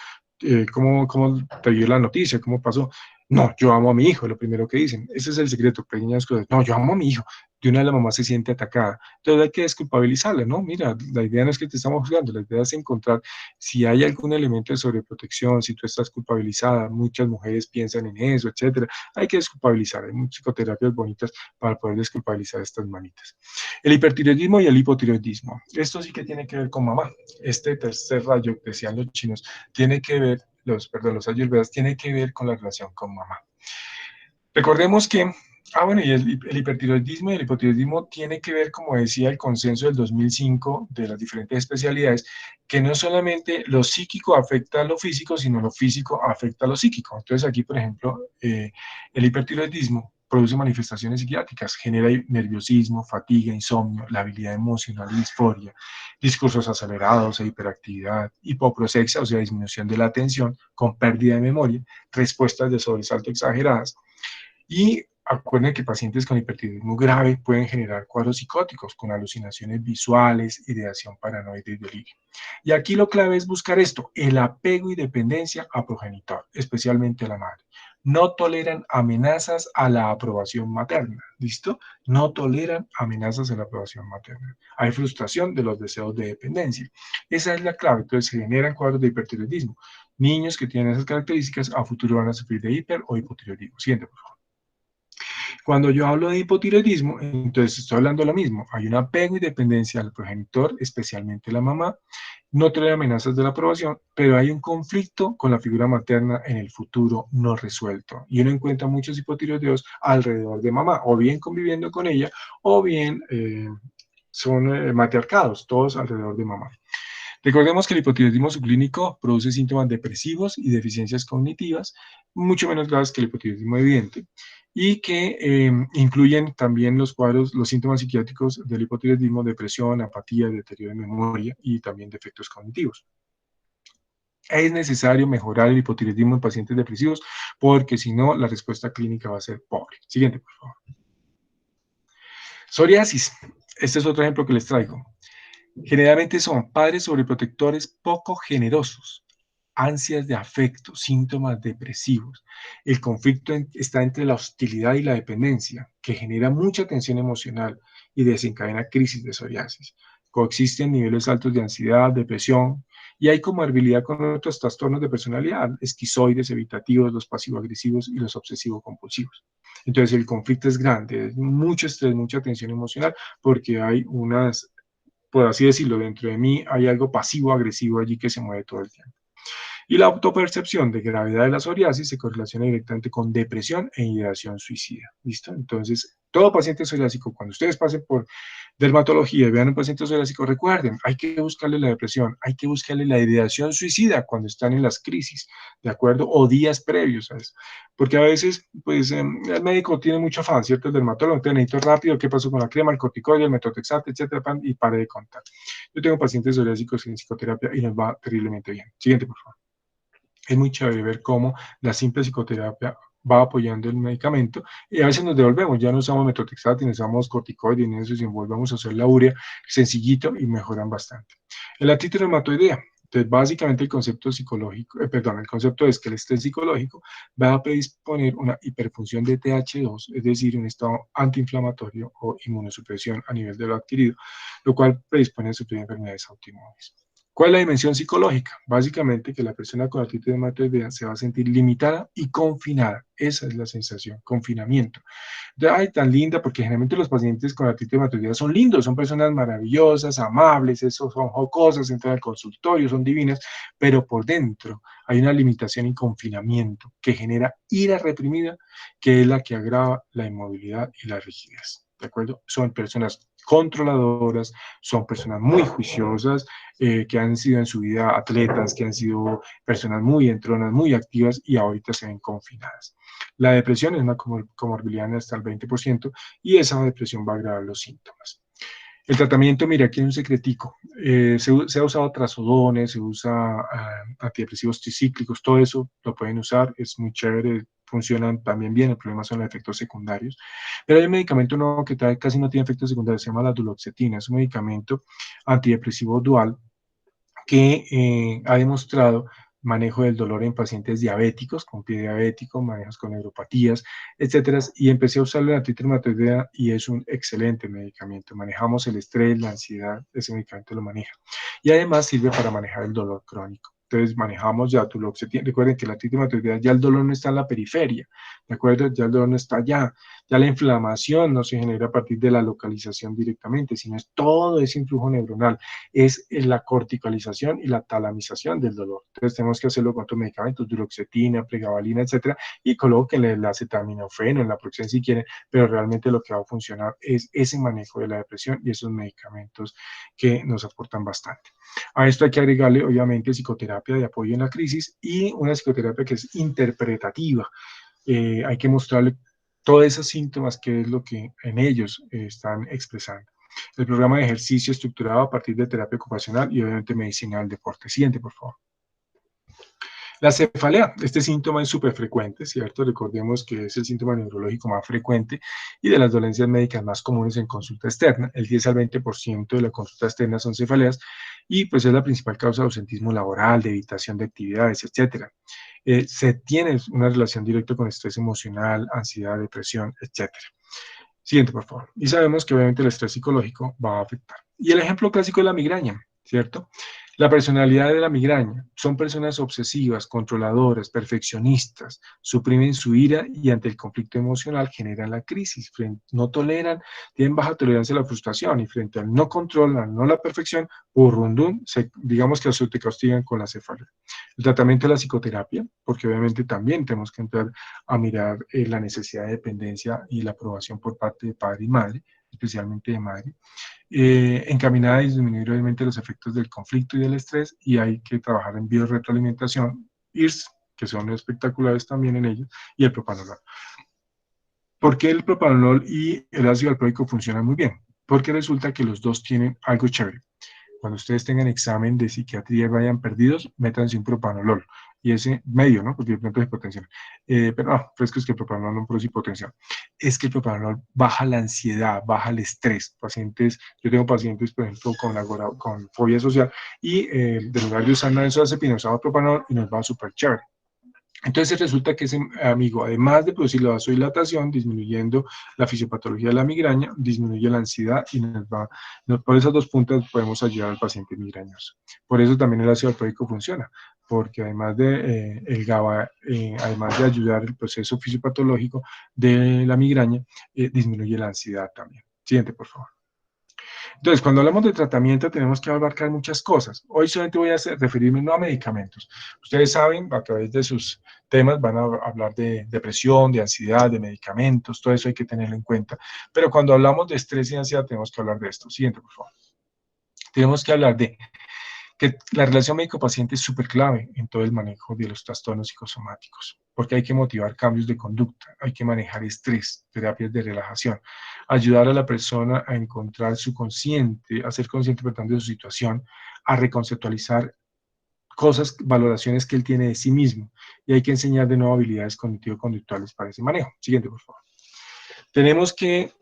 cómo te dio la noticia? ¿Cómo pasó? No, yo amo a mi hijo, lo primero que dicen. Ese es el secreto, pequeñas cosas. No, yo amo a mi hijo. De una de la mamá se siente atacada. Entonces hay que desculpabilizarla, ¿no? Mira, la idea no es que te estamos juzgando, la idea es encontrar si hay algún elemento de sobreprotección, si tú estás culpabilizada, muchas mujeres piensan en eso, etcétera. Hay que desculpabilizar, hay muchas psicoterapias bonitas para poder desculpabilizar estas manitas. El hipertiroidismo y el hipotiroidismo. Esto sí que tiene que ver con mamá. Este tercer rayo, decían los chinos, tiene que ver, los ayurvedas, tiene que ver con la relación con mamá. Recordemos que, bueno, y el hipertiroidismo y el hipotiroidismo tiene que ver, como decía el consenso del 2005 de las diferentes especialidades, que no solamente lo psíquico afecta a lo físico, sino lo físico afecta a lo psíquico. Entonces aquí, por ejemplo, el hipertiroidismo produce manifestaciones psiquiátricas, genera nerviosismo, fatiga, insomnio, la habilidad emocional y disforia, discursos acelerados e hiperactividad, hipoprosexia, o sea, disminución de la atención con pérdida de memoria, respuestas de sobresalto exageradas, y acuérdense que pacientes con hipertiroidismo grave pueden generar cuadros psicóticos con alucinaciones visuales, ideación paranoide y delirio. Y aquí lo clave es buscar esto, el apego y dependencia a progenitor, especialmente a la madre. No toleran amenazas a la aprobación materna, ¿listo? No toleran amenazas a la aprobación materna. Hay frustración de los deseos de dependencia. Esa es la clave, entonces se generan cuadros de hipertiroidismo. Niños que tienen esas características a futuro van a sufrir de hiper o hipotiroidismo. Siguiente, por favor. Cuando yo hablo de hipotiroidismo, entonces estoy hablando de lo mismo. Hay un apego y dependencia al progenitor, especialmente la mamá. No trae amenazas de la aprobación, pero hay un conflicto con la figura materna en el futuro no resuelto. Y uno encuentra muchos hipotiroideos alrededor de mamá, o bien conviviendo con ella, o bien son matriarcados, todos alrededor de mamá. Recordemos que el hipotiroidismo subclínico produce síntomas depresivos y deficiencias cognitivas, mucho menos graves que el hipotiroidismo evidente, y que incluyen también los cuadros, los síntomas psiquiátricos del hipotiroidismo, depresión, apatía, deterioro de memoria y también defectos cognitivos. Es necesario mejorar el hipotiroidismo en pacientes depresivos porque si no, la respuesta clínica va a ser pobre. Siguiente, por favor. Psoriasis. Este es otro ejemplo que les traigo. Generalmente son padres sobreprotectores poco generosos, ansias de afecto, síntomas depresivos. El conflicto está entre la hostilidad y la dependencia, que genera mucha tensión emocional y desencadena crisis de psoriasis. Coexisten niveles altos de ansiedad, depresión, y hay comorbilidad con otros trastornos de personalidad, esquizoides, evitativos, los pasivo-agresivos y los obsesivo-compulsivos. Entonces el conflicto es grande, es mucho estrés, mucha tensión emocional, porque hay unas, por así decirlo, dentro de mí hay algo pasivo-agresivo allí que se mueve todo el tiempo. Y la autopercepción de gravedad de la psoriasis se correlaciona directamente con depresión e ideación suicida. ¿Listo? Entonces, todo paciente psoriásico, cuando ustedes pasen por dermatología y vean un paciente psoriásico, recuerden, hay que buscarle la depresión, hay que buscarle la ideación suicida cuando están en las crisis, ¿de acuerdo? O días previos, ¿sabes? Porque a veces, pues, el médico tiene mucho afán, ¿cierto? El dermatólogo, entonces necesito rápido, ¿qué pasó con la crema, el corticoide, el metotrexate, etcétera, y pare de contar. Yo tengo pacientes psoriásicos en psicoterapia y les va terriblemente bien. Siguiente, por favor. Es muy chévere ver cómo la simple psicoterapia va apoyando el medicamento y a veces nos devolvemos, ya no usamos metotrexato, ni usamos corticoides, ni eso, sino volvemos a hacer la urea, sencillito y mejoran bastante. El artritis reumatoidea, entonces básicamente el concepto psicológico, perdón, el concepto es que el estrés psicológico va a predisponer una hiperfunción de TH2, es decir, un estado antiinflamatorio o inmunosupresión a nivel de lo adquirido, lo cual predispone a sufrir enfermedades autoinmunes. ¿Cuál es la dimensión psicológica? Básicamente que la persona con artritis reumatoidea se va a sentir limitada y confinada. Esa es la sensación, confinamiento. Entonces, ay, tan linda, porque generalmente los pacientes con artritis reumatoidea son lindos, son personas maravillosas, amables, esos son jocosas, entran al consultorio, son divinas, pero por dentro hay una limitación y confinamiento que genera ira reprimida, que es la que agrava la inmovilidad y la rigidez. ¿De acuerdo? Son personas controladoras, son personas muy juiciosas, que han sido en su vida atletas, que han sido personas muy entronas, muy activas y ahorita se ven confinadas. La depresión es una comorbilidad hasta el 20% y esa depresión va a agravar los síntomas. El tratamiento, mira, aquí hay un secretico. Se ha usado trazodones, se usa antidepresivos tricíclicos, todo eso lo pueden usar, es muy chévere, funcionan también bien, el problema son los efectos secundarios. Pero hay un medicamento nuevo que casi no tiene efectos secundarios, se llama la duloxetina, es un medicamento antidepresivo dual que ha demostrado manejo del dolor en pacientes diabéticos, con pie diabético, manejos con neuropatías, etcétera. Y empecé a usarlo en la artritis reumatoidea y es un excelente medicamento. Manejamos el estrés, la ansiedad, ese medicamento lo maneja. Y además sirve para manejar el dolor crónico. Entonces manejamos ya duloxetina. Recuerden que la artritis reumatoidea ya el dolor no está en la periferia, ¿de acuerdo? Ya el dolor no está allá. Ya la inflamación no se genera a partir de la localización directamente, sino es todo ese influjo neuronal, es la corticalización y la talamización del dolor. Entonces tenemos que hacerlo con otros medicamentos, duloxetina, pregabalina, etcétera, y colóquenle el acetaminofeno, el naproxen si quieren, pero realmente lo que va a funcionar es ese manejo de la depresión y esos medicamentos que nos aportan bastante. A esto hay que agregarle, obviamente, psicoterapia de apoyo en la crisis y una psicoterapia que es interpretativa. Hay que mostrarle todos esos síntomas, que es lo que en ellos están expresando. El programa de ejercicio estructurado a partir de terapia ocupacional y obviamente medicina del deporte. Siguiente, por favor. La cefalea, este síntoma es súper frecuente, ¿cierto? Recordemos que es el síntoma neurológico más frecuente y de las dolencias médicas más comunes en consulta externa. El 10 al 20% de la consulta externa son cefaleas y pues es la principal causa de ausentismo laboral, de evitación de actividades, etcétera. Se tiene una relación directa con estrés emocional, ansiedad, depresión, etcétera. Siguiente, por favor. Y sabemos que obviamente el estrés psicológico va a afectar. Y el ejemplo clásico es la migraña, ¿cierto? La personalidad de la migraña son personas obsesivas, controladoras, perfeccionistas, suprimen su ira y ante el conflicto emocional generan la crisis, no toleran, tienen baja tolerancia a la frustración y frente al no control, al no la perfección, burrundum, digamos que se te castigan con la cefalea. El tratamiento de la psicoterapia, porque obviamente también tenemos que entrar a mirar la necesidad de dependencia y la aprobación por parte de padre y madre, especialmente de madre, encaminada a disminuir obviamente los efectos del conflicto y del estrés, y hay que trabajar en biorretroalimentación, IRS, que son espectaculares también en ellos, y el propanolol. ¿Por qué el propanolol y el ácido valproico funcionan muy bien? Porque resulta que los dos tienen algo chévere. Cuando ustedes tengan examen de psiquiatría y vayan perdidos, métanse un propanolol. Y ese medio, ¿no? Porque de pronto es hipotensión. Pero no, fresco es que el propanolol no produce hipotensión. Es que el propanolol baja la ansiedad, baja el estrés. Pacientes, yo tengo pacientes, por ejemplo, con fobia social y de lugar de usar benzodiazepina, usaba propanolol y nos va súper chévere. Entonces resulta que ese amigo, además de producir la vasodilatación, disminuyendo la fisiopatología de la migraña, disminuye la ansiedad y por esas dos puntas podemos ayudar al paciente migrañoso. Por eso también el ácido valproico funciona, porque además de el GABA, además de ayudar el proceso fisiopatológico de la migraña, disminuye la ansiedad también. Siguiente, por favor. Entonces, cuando hablamos de tratamiento tenemos que abarcar muchas cosas. Hoy solamente voy a referirme no a medicamentos. Ustedes saben, a través de sus temas van a hablar de depresión, de ansiedad, de medicamentos, todo eso hay que tenerlo en cuenta. Pero cuando hablamos de estrés y ansiedad tenemos que hablar de esto. Siguiente, por favor. Tenemos que hablar de que la relación médico-paciente es súper clave en todo el manejo de los trastornos psicosomáticos, porque hay que motivar cambios de conducta, hay que manejar estrés, terapias de relajación, ayudar a la persona a encontrar su consciente, a ser consciente, por tanto, de su situación, a reconceptualizar cosas, valoraciones que él tiene de sí mismo. Y hay que enseñar de nuevo habilidades cognitivo-conductuales para ese manejo. Siguiente, por favor. Tenemos que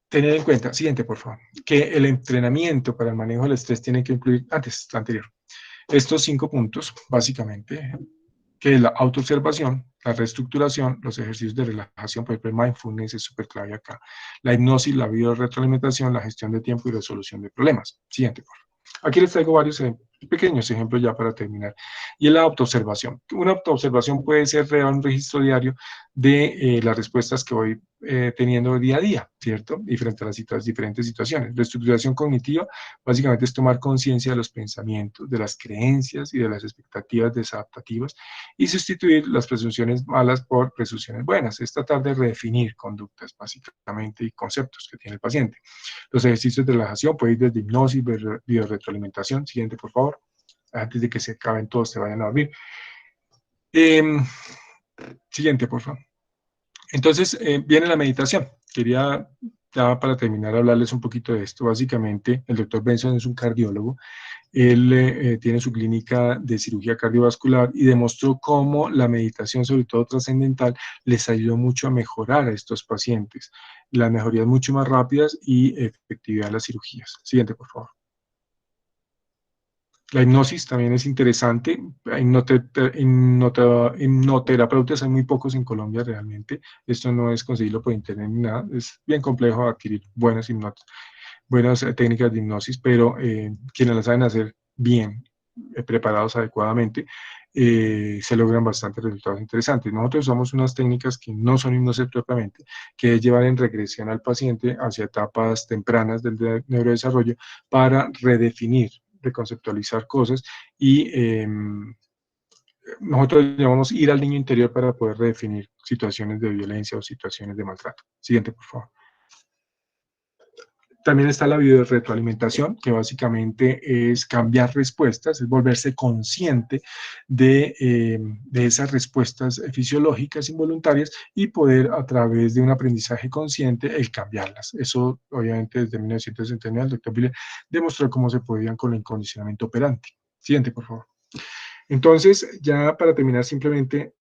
tener en cuenta, siguiente, por favor, que el entrenamiento para el manejo del estrés tiene que incluir, antes, la anterior, estos 5 puntos, básicamente, que es la autoobservación, la reestructuración, los ejercicios de relajación, por ejemplo, el mindfulness es súper clave acá, la hipnosis, la biorretroalimentación, la gestión de tiempo y resolución de problemas. Siguiente, por favor. Aquí les traigo varios pequeños ejemplos ya para terminar. Y es la autoobservación. Una autoobservación puede ser un registro diario de las respuestas que voy teniendo día a día, ¿cierto? Y frente a las diferentes situaciones. La estructuración cognitiva básicamente es tomar conciencia de los pensamientos, de las creencias y de las expectativas desadaptativas y sustituir las presunciones malas por presunciones buenas. Es tratar de redefinir conductas, básicamente, y conceptos que tiene el paciente. Los ejercicios de relajación pueden ir desde hipnosis, biorretroalimentación. Siguiente, por favor. Antes de que se acaben todos, se vayan a dormir. Siguiente, por favor. Entonces, viene la meditación. Quería, ya para terminar, hablarles un poquito de esto. Básicamente, el doctor Benson es un cardiólogo. Él tiene su clínica de cirugía cardiovascular y demostró cómo la meditación, sobre todo trascendental, les ayudó mucho a mejorar a estos pacientes. Las mejorías mucho más rápidas y efectividad de las cirugías. Siguiente, por favor. La hipnosis también es interesante. Hipnoterapeutas hay muy pocos en Colombia realmente. Esto no es conseguirlo por internet ni nada. Es bien complejo adquirir buenas técnicas de hipnosis, pero quienes las saben hacer bien, preparados adecuadamente, se logran bastantes resultados interesantes. Nosotros usamos unas técnicas que no son hipnosis propiamente, que es llevar en regresión al paciente hacia etapas tempranas del neurodesarrollo para redefinir, reconceptualizar cosas y nosotros llamamos ir al niño interior para poder redefinir situaciones de violencia o situaciones de maltrato. Siguiente, por favor. También está la biorretroalimentación, que básicamente es cambiar respuestas, es volverse consciente de esas respuestas fisiológicas involuntarias y poder a través de un aprendizaje consciente el cambiarlas. Eso obviamente desde 1969 el doctor Biller demostró cómo se podían con el condicionamiento operante. Siguiente, por favor. Entonces, ya para terminar, simplemente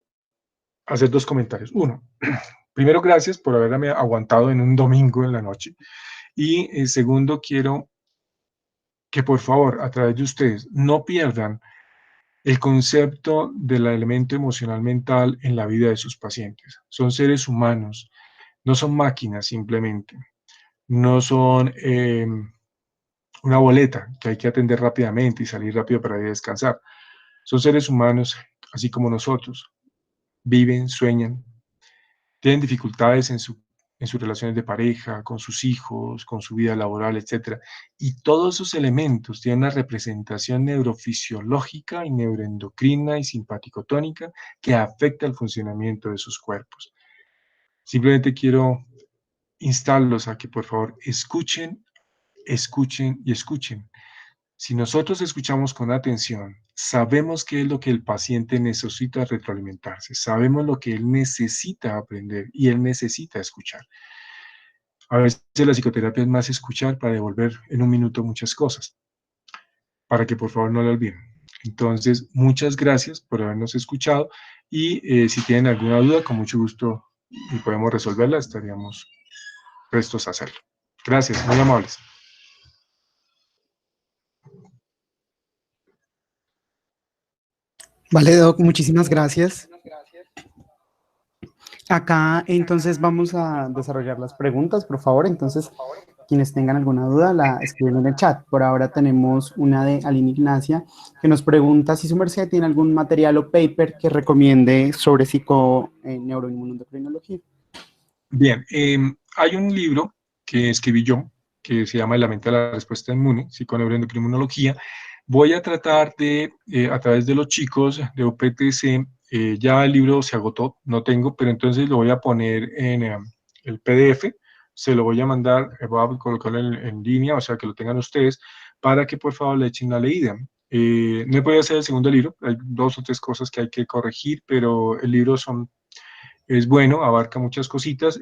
hacer 2 comentarios. Uno, primero, gracias por haberme aguantado en un domingo en la noche. Y segundo, quiero que por favor, a través de ustedes, no pierdan el concepto del elemento emocional mental en la vida de sus pacientes. Son seres humanos, no son máquinas simplemente, no son una boleta que hay que atender rápidamente y salir rápido para ir a descansar. Son seres humanos, así como nosotros, viven, sueñan, tienen dificultades en sus relaciones de pareja, con sus hijos, con su vida laboral, etcétera. Y todos esos elementos tienen una representación neurofisiológica y neuroendocrina y simpaticotónica que afecta el funcionamiento de sus cuerpos. Simplemente quiero instarlos a que por favor escuchen, escuchen y escuchen. Si nosotros escuchamos con atención, sabemos qué es lo que el paciente necesita retroalimentarse, sabemos lo que él necesita aprender y él necesita escuchar. A veces la psicoterapia es más escuchar para devolver en un minuto muchas cosas, para que por favor no lo olviden. Entonces, muchas gracias por habernos escuchado y si tienen alguna duda, con mucho gusto y podemos resolverla, estaríamos prestos a hacerlo. Gracias, muy amables. Vale, Doc, muchísimas gracias. Acá entonces vamos a desarrollar las preguntas, por favor. Entonces, quienes tengan alguna duda, la escriben en el chat. Por ahora tenemos una de Aline Ignacia, que nos pregunta si su merced tiene algún material o paper que recomiende sobre neuroinmunoendocrinología. Bien, hay un libro que escribí yo, que se llama La mente de la respuesta inmune, psiconeuroendocrinología. Voy a tratar de, a través de los chicos de OPTC, ya el libro se agotó, no tengo, pero entonces lo voy a poner en el PDF, se lo voy a mandar, voy a colocarlo en línea, o sea, que lo tengan ustedes, para que por favor le echen la leída. No voy a hacer el segundo libro, hay 2 o 3 cosas que hay que corregir, pero el libro es bueno, abarca muchas cositas,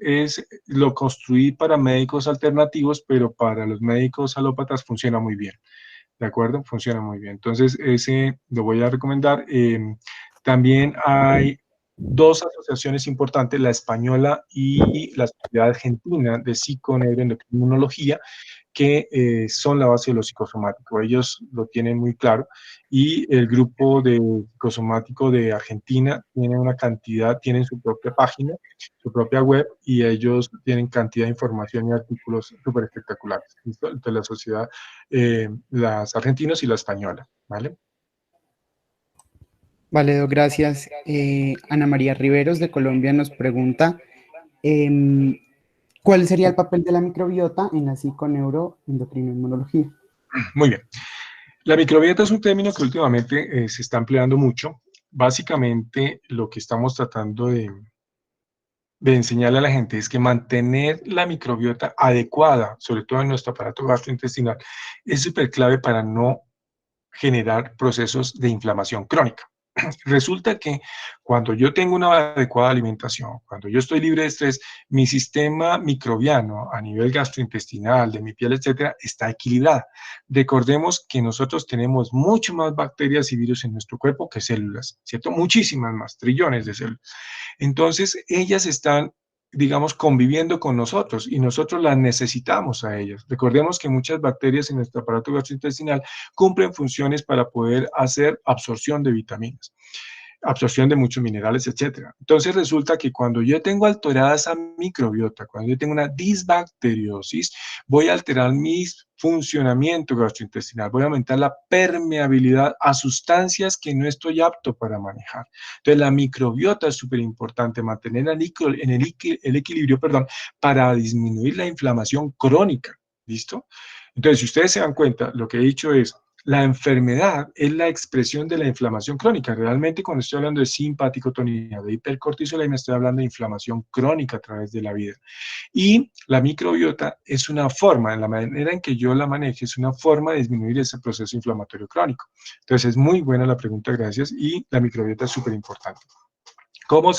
lo construí para médicos alternativos, pero para los médicos alópatas funciona muy bien. ¿de acuerdo? Funciona muy bien. Entonces, ese lo voy a recomendar. También hay dos asociaciones importantes, la española y la Sociedad Argentina de Psiconeuroendocrinología, que son la base de lo psicosomático. Ellos lo tienen muy claro y el grupo de psicosomático de Argentina tiene una cantidad, tienen su propia página, su propia web y ellos tienen cantidad de información y artículos súper espectaculares. ¿Listo? De la sociedad, las argentinos y la española, ¿vale? Vale, Doc, gracias. Ana María Riveros de Colombia nos pregunta, em, ¿cuál sería el papel de la microbiota en la psiconeuroendocrinología? Muy bien. La microbiota es un término que últimamente se está empleando mucho. Básicamente, lo que estamos tratando de enseñarle a la gente es que mantener la microbiota adecuada, sobre todo en nuestro aparato gastrointestinal, es súper clave para no generar procesos de inflamación crónica. Resulta que cuando yo tengo una adecuada alimentación, cuando yo estoy libre de estrés, mi sistema microbiano a nivel gastrointestinal, de mi piel, etcétera, está equilibrada. Recordemos que nosotros tenemos mucho más bacterias y virus en nuestro cuerpo que células, ¿cierto? Muchísimas más, trillones de células. Entonces, ellas están, digamos, conviviendo con nosotros y nosotros las necesitamos a ellas. Recordemos que muchas bacterias en nuestro aparato gastrointestinal cumplen funciones para poder hacer absorción de vitaminas, absorción de muchos minerales, etcétera. Entonces resulta que cuando yo tengo alterada esa microbiota, cuando yo tengo una disbacteriosis, voy a alterar mi funcionamiento gastrointestinal, voy a aumentar la permeabilidad a sustancias que no estoy apto para manejar. Entonces la microbiota es súper importante, mantener el equilibrio, perdón, para disminuir la inflamación crónica, ¿listo? Entonces, si ustedes se dan cuenta, lo que he dicho es, la enfermedad es la expresión de la inflamación crónica. Realmente cuando estoy hablando de simpaticotonía, de hipercortisolemia, estoy hablando de inflamación crónica a través de la vida. Y la microbiota es una forma, en la manera en que yo la maneje, es una forma de disminuir ese proceso inflamatorio crónico. Entonces es muy buena la pregunta, gracias, y la microbiota es súper importante. ¿Cómo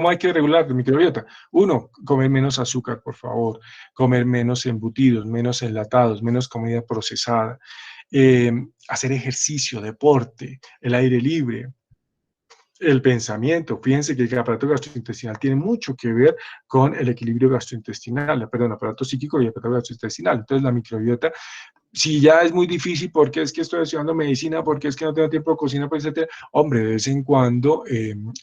hay que regular la microbiota? Uno, comer menos azúcar, por favor, comer menos embutidos, menos enlatados, menos comida procesada, hacer ejercicio, deporte, el aire libre, el pensamiento. Fíjense que el aparato gastrointestinal tiene mucho que ver con el equilibrio gastrointestinal, perdón, aparato psíquico y el aparato gastrointestinal. Entonces la microbiota, si ya es muy difícil porque es que estoy estudiando medicina, porque es que no tengo tiempo de cocina, pues, etcétera, hombre, de vez en cuando,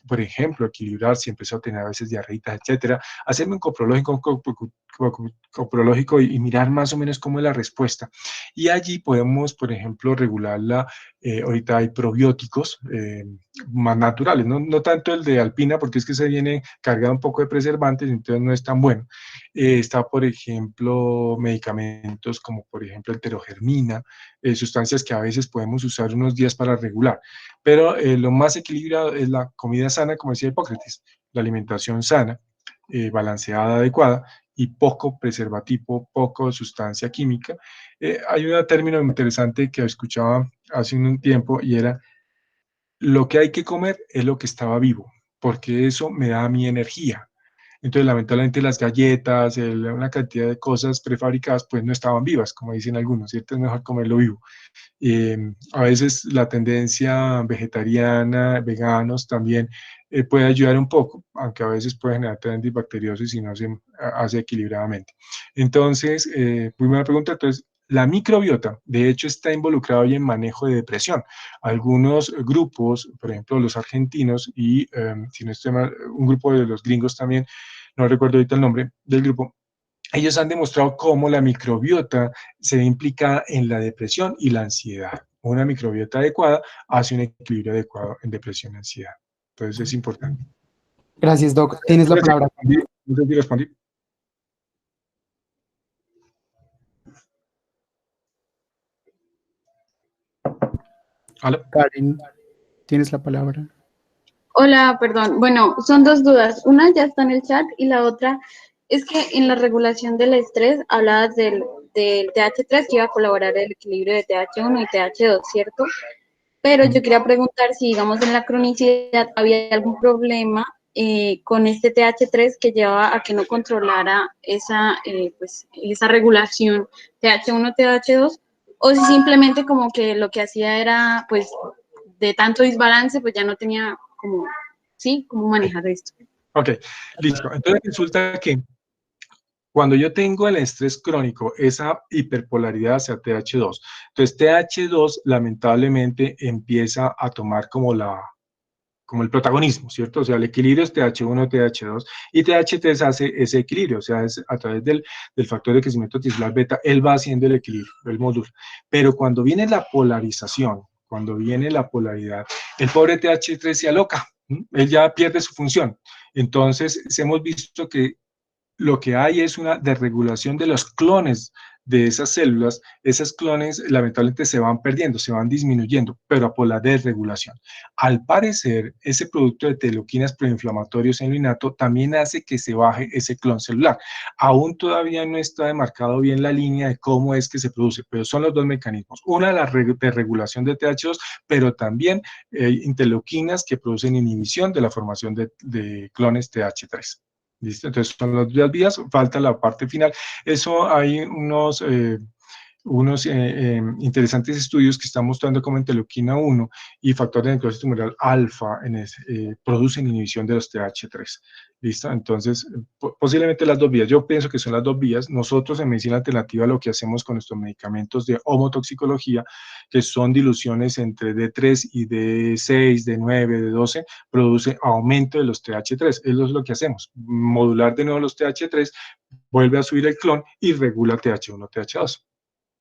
por ejemplo, equilibrar, si empezó a tener a veces diarreitas, etcétera, hacerme un coprológico y mirar más o menos cómo es la respuesta. Y allí podemos, por ejemplo, regularla. Ahorita hay probióticos más naturales, no tanto el de Alpina, porque es que se viene cargado un poco de preservantes, entonces no es tan bueno. Está, por ejemplo, medicamentos como, por ejemplo, enterogermina, sustancias que a veces podemos usar unos días para regular. Pero lo más equilibrado es la comida sana, como decía Hipócrates, la alimentación sana, balanceada, adecuada, y poco preservativo, poco sustancia química. Hay un término interesante que escuchaba hace un tiempo y era, lo que hay que comer es lo que estaba vivo, porque eso me da mi energía. Entonces, lamentablemente, las galletas, una cantidad de cosas prefabricadas, pues no estaban vivas, como dicen algunos, ¿cierto? Es mejor comerlo vivo. A veces la tendencia vegetariana, veganos también puede ayudar un poco, aunque a veces puede generar también bacteriosis si no se hace equilibradamente. Entonces, muy buena pregunta. Entonces, la microbiota, de hecho, está involucrada hoy en manejo de depresión. Algunos grupos, por ejemplo, los argentinos y, si no estoy mal, un grupo de los gringos también, no recuerdo ahorita el nombre del grupo, ellos han demostrado cómo la microbiota se ve implicada en la depresión y la ansiedad. Una microbiota adecuada hace un equilibrio adecuado en depresión y ansiedad. Entonces es importante. Gracias, Doc. Tienes No la sé si palabra. respondí. No sé si respondí. ¿Aló? Karen, tienes la palabra. Hola, perdón. Bueno, son dos dudas. Una ya está en el chat y la otra es que en la regulación del estrés hablabas del TH3 que iba a colaborar el equilibrio de TH1 y TH2, ¿cierto? Pero yo quería preguntar si, digamos, en la cronicidad había algún problema con este TH3 que llevaba a que no controlara esa regulación TH1, TH2, o si simplemente como que lo que hacía era, pues, de tanto desbalance, pues ya no tenía como, sí, cómo manejar esto. Ok, listo. Entonces resulta que cuando yo tengo el estrés crónico, esa hiperpolaridad hacia TH2, entonces TH2 lamentablemente empieza a tomar como el protagonismo, ¿cierto? O sea, el equilibrio es TH1, TH2, y TH3 hace ese equilibrio, o sea, es a través del factor de crecimiento tisular beta, él va haciendo el equilibrio, el módulo. Pero cuando viene la polarización, cuando viene la polaridad, el pobre TH3 se aloca, ¿sí? Él ya pierde su función. Entonces, hemos visto que lo que hay es una desregulación de los clones de esas células. Esas clones lamentablemente se van perdiendo, se van disminuyendo, pero por la desregulación. Al parecer, ese producto de teloquinas proinflamatorios en lo innato también hace que se baje ese clon celular. Aún todavía no está demarcado bien la línea de cómo es que se produce, pero son los dos mecanismos. Una, la desregulación de TH2, pero también interleuquinas que producen inhibición de la formación de clones TH3. ¿Listo? Entonces son las dos vías, falta la parte final. Eso hay unos interesantes estudios que están mostrando cómo interleuquina 1 y factor de necrosis tumoral alfa producen inhibición de los TH3. ¿Listo? Entonces, posiblemente las dos vías. Yo pienso que son las dos vías. Nosotros en medicina alternativa lo que hacemos con nuestros medicamentos de homotoxicología, que son diluciones entre D3 y D6, D9, D12, produce aumento de los TH3. Eso es lo que hacemos. Modular de nuevo los TH3, vuelve a subir el clon y regula TH1, TH2.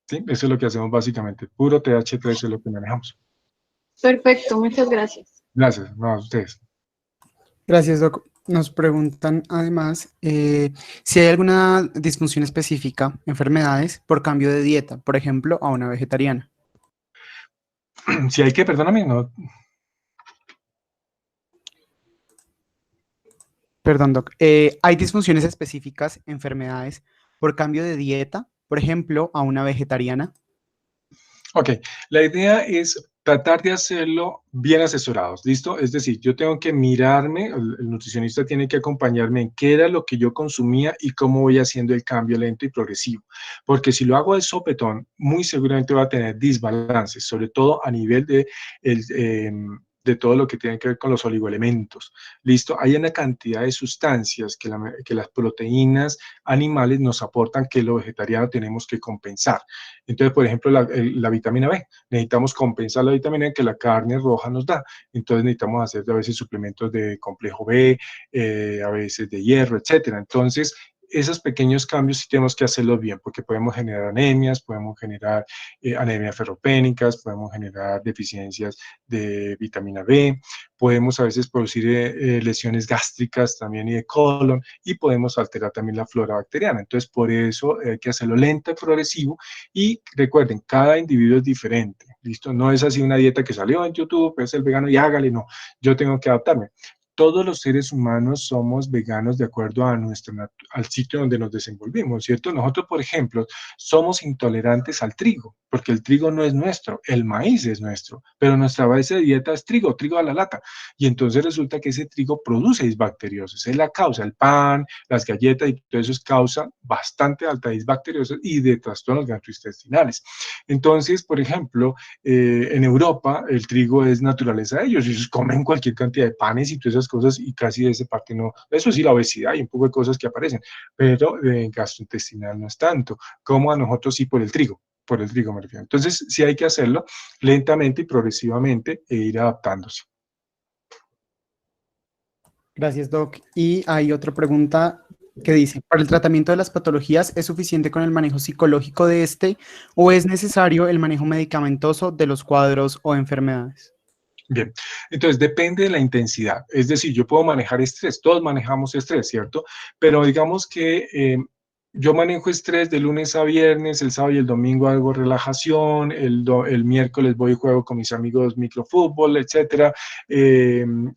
¿Sí? Eso es lo que hacemos básicamente. Puro TH3 es lo que manejamos. Perfecto, muchas gracias. Gracias. No, a ustedes. Gracias, Doc. Nos preguntan además si hay alguna disfunción específica, enfermedades, por cambio de dieta, por ejemplo, a una vegetariana. Si hay que, perdóname, no. Perdón, Doc. ¿Hay disfunciones específicas, enfermedades, por cambio de dieta, por ejemplo, a una vegetariana? Ok, la idea es tratar de hacerlo bien asesorados, ¿listo? Es decir, yo tengo que mirarme, el nutricionista tiene que acompañarme en qué era lo que yo consumía y cómo voy haciendo el cambio lento y progresivo. Porque si lo hago de sopetón, muy seguramente va a tener desbalances, sobre todo a nivel de todo lo que tiene que ver con los oligoelementos. ¿Listo? Hay una cantidad de sustancias que las proteínas animales nos aportan que lo vegetariano tenemos que compensar. Entonces, por ejemplo, la vitamina B, necesitamos compensar la vitamina B que la carne roja nos da. Entonces necesitamos hacer a veces suplementos de complejo B, a veces de hierro, etcétera. Entonces, esos pequeños cambios sí tenemos que hacerlos bien, porque podemos generar anemias, podemos generar anemias ferropénicas, podemos generar deficiencias de vitamina B, podemos a veces producir lesiones gástricas también y de colon, y podemos alterar también la flora bacteriana. Entonces, por eso hay que hacerlo lento y progresivo, y recuerden, cada individuo es diferente, ¿listo? No es así una dieta que salió en YouTube, es el vegano y hágale, no, yo tengo que adaptarme. Todos los seres humanos somos veganos de acuerdo a al sitio donde nos desenvolvimos, ¿cierto? Nosotros, por ejemplo, somos intolerantes al trigo, porque el trigo no es nuestro, el maíz es nuestro, pero nuestra base de dieta es trigo, trigo a la lata. Y entonces resulta que ese trigo produce disbacteriosis, es la causa, el pan, las galletas y todo eso es causa bastante alta de disbacteriosis y de trastornos gastrointestinales. Entonces, por ejemplo, en Europa el trigo es naturaleza de ellos, ellos comen cualquier cantidad de panes y todas esas cosas y casi de esa parte no, eso sí la obesidad y un poco de cosas que aparecen, pero gastrointestinal no es tanto, como a nosotros sí por el trigo me refiero. Entonces sí hay que hacerlo lentamente y progresivamente e ir adaptándose. Gracias, Doc. Y hay otra pregunta que dice, ¿para el tratamiento de las patologías es suficiente con el manejo psicológico de este o es necesario el manejo medicamentoso de los cuadros o enfermedades? Bien, entonces depende de la intensidad, es decir, yo puedo manejar estrés, todos manejamos estrés, ¿cierto? Pero digamos que yo manejo estrés de lunes a viernes, el sábado y el domingo hago relajación, el miércoles voy y juego con mis amigos microfútbol, etcétera,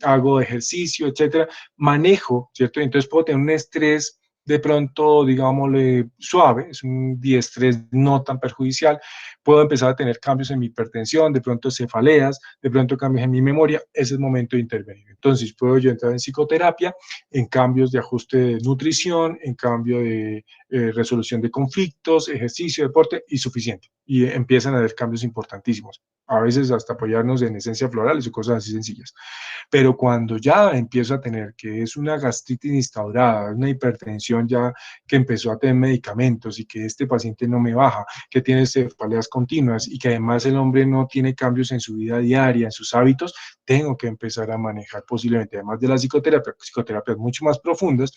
hago ejercicio, etcétera, manejo, ¿cierto? Entonces puedo tener un estrés de pronto, digámosle, suave, es un diestrés no tan perjudicial, puedo empezar a tener cambios en mi hipertensión, de pronto cefaleas, de pronto cambios en mi memoria, ese es el momento de intervenir. Entonces, puedo yo entrar en psicoterapia, en cambios de ajuste de nutrición, en cambio de resolución de conflictos, ejercicio, deporte y suficiente. Y empiezan a haber cambios importantísimos. A veces hasta apoyarnos en esencias florales o cosas así sencillas. Pero cuando ya empiezo a tener que es una gastritis instaurada, una hipertensión ya que empezó a tener medicamentos y que este paciente no me baja, que tiene cefaleas continuas y que además el hombre no tiene cambios en su vida diaria, en sus hábitos, tengo que empezar a manejar posiblemente, además de la psicoterapia, psicoterapias mucho más profundas,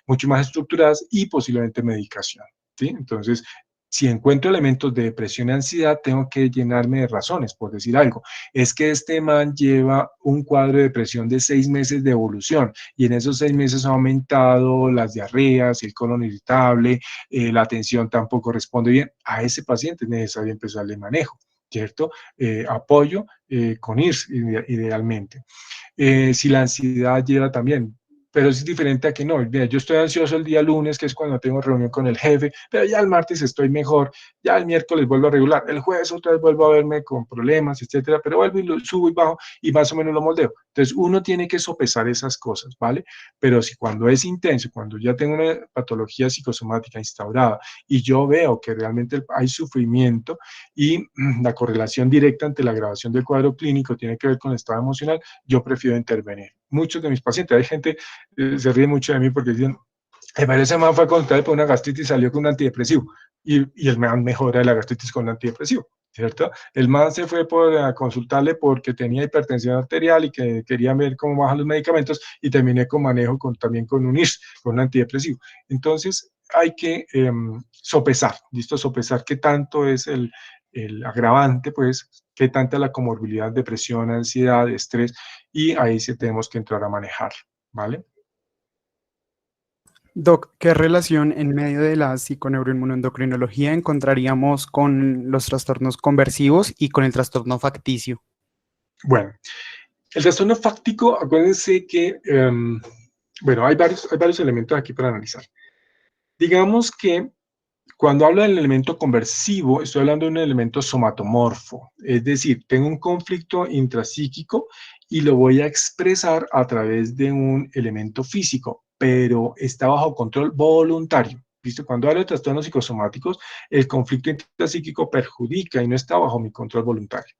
mucho más estructuradas y posiblemente medicación. ¿Sí? Entonces, si encuentro elementos de depresión y ansiedad, tengo que llenarme de razones, por decir algo. Es que este man lleva un cuadro de depresión de 6 meses de evolución y en esos 6 meses ha aumentado las diarreas, el colon irritable, la atención tampoco responde bien. A ese paciente es necesario empezarle manejo, ¿cierto? Apoyo con IRS idealmente. Si la ansiedad lleva también, pero es diferente a que no, mira, yo estoy ansioso el día lunes, que es cuando tengo reunión con el jefe, pero ya el martes estoy mejor, ya el miércoles vuelvo a regular, el jueves otra vez vuelvo a verme con problemas, etcétera, pero vuelvo y lo subo y bajo y más o menos lo moldeo. Entonces uno tiene que sopesar esas cosas, ¿vale? Pero si cuando es intenso, cuando ya tengo una patología psicosomática instaurada y yo veo que realmente hay sufrimiento y la correlación directa ante la agravación del cuadro clínico tiene que ver con el estado emocional, yo prefiero intervenir. Muchos de mis pacientes, hay gente se ríe mucho de mí porque dicen, me parece man fue a consultarle por una gastritis y salió con un antidepresivo. Y el man mejora la gastritis con un antidepresivo, ¿cierto? El man se fue a consultarle porque tenía hipertensión arterial y que quería ver cómo bajan los medicamentos y terminé con manejo también con un IRS, con un antidepresivo. Entonces hay que sopesar, ¿listo? Sopesar qué tanto es el agravante, pues, qué tanta la comorbilidad, depresión, ansiedad, estrés, y ahí sí tenemos que entrar a manejar, ¿vale? Doc, ¿qué relación en medio de la psiconeuroinmunoendocrinología encontraríamos con los trastornos conversivos y con el trastorno facticio? Bueno, el trastorno fáctico, acuérdense que, bueno, hay varios elementos aquí para analizar. Digamos que cuando hablo del elemento conversivo, estoy hablando de un elemento somatomorfo, es decir, tengo un conflicto intrapsíquico y lo voy a expresar a través de un elemento físico, pero está bajo control voluntario. ¿Viste? Cuando hablo de trastornos psicosomáticos, el conflicto intrapsíquico perjudica y no está bajo mi control voluntario.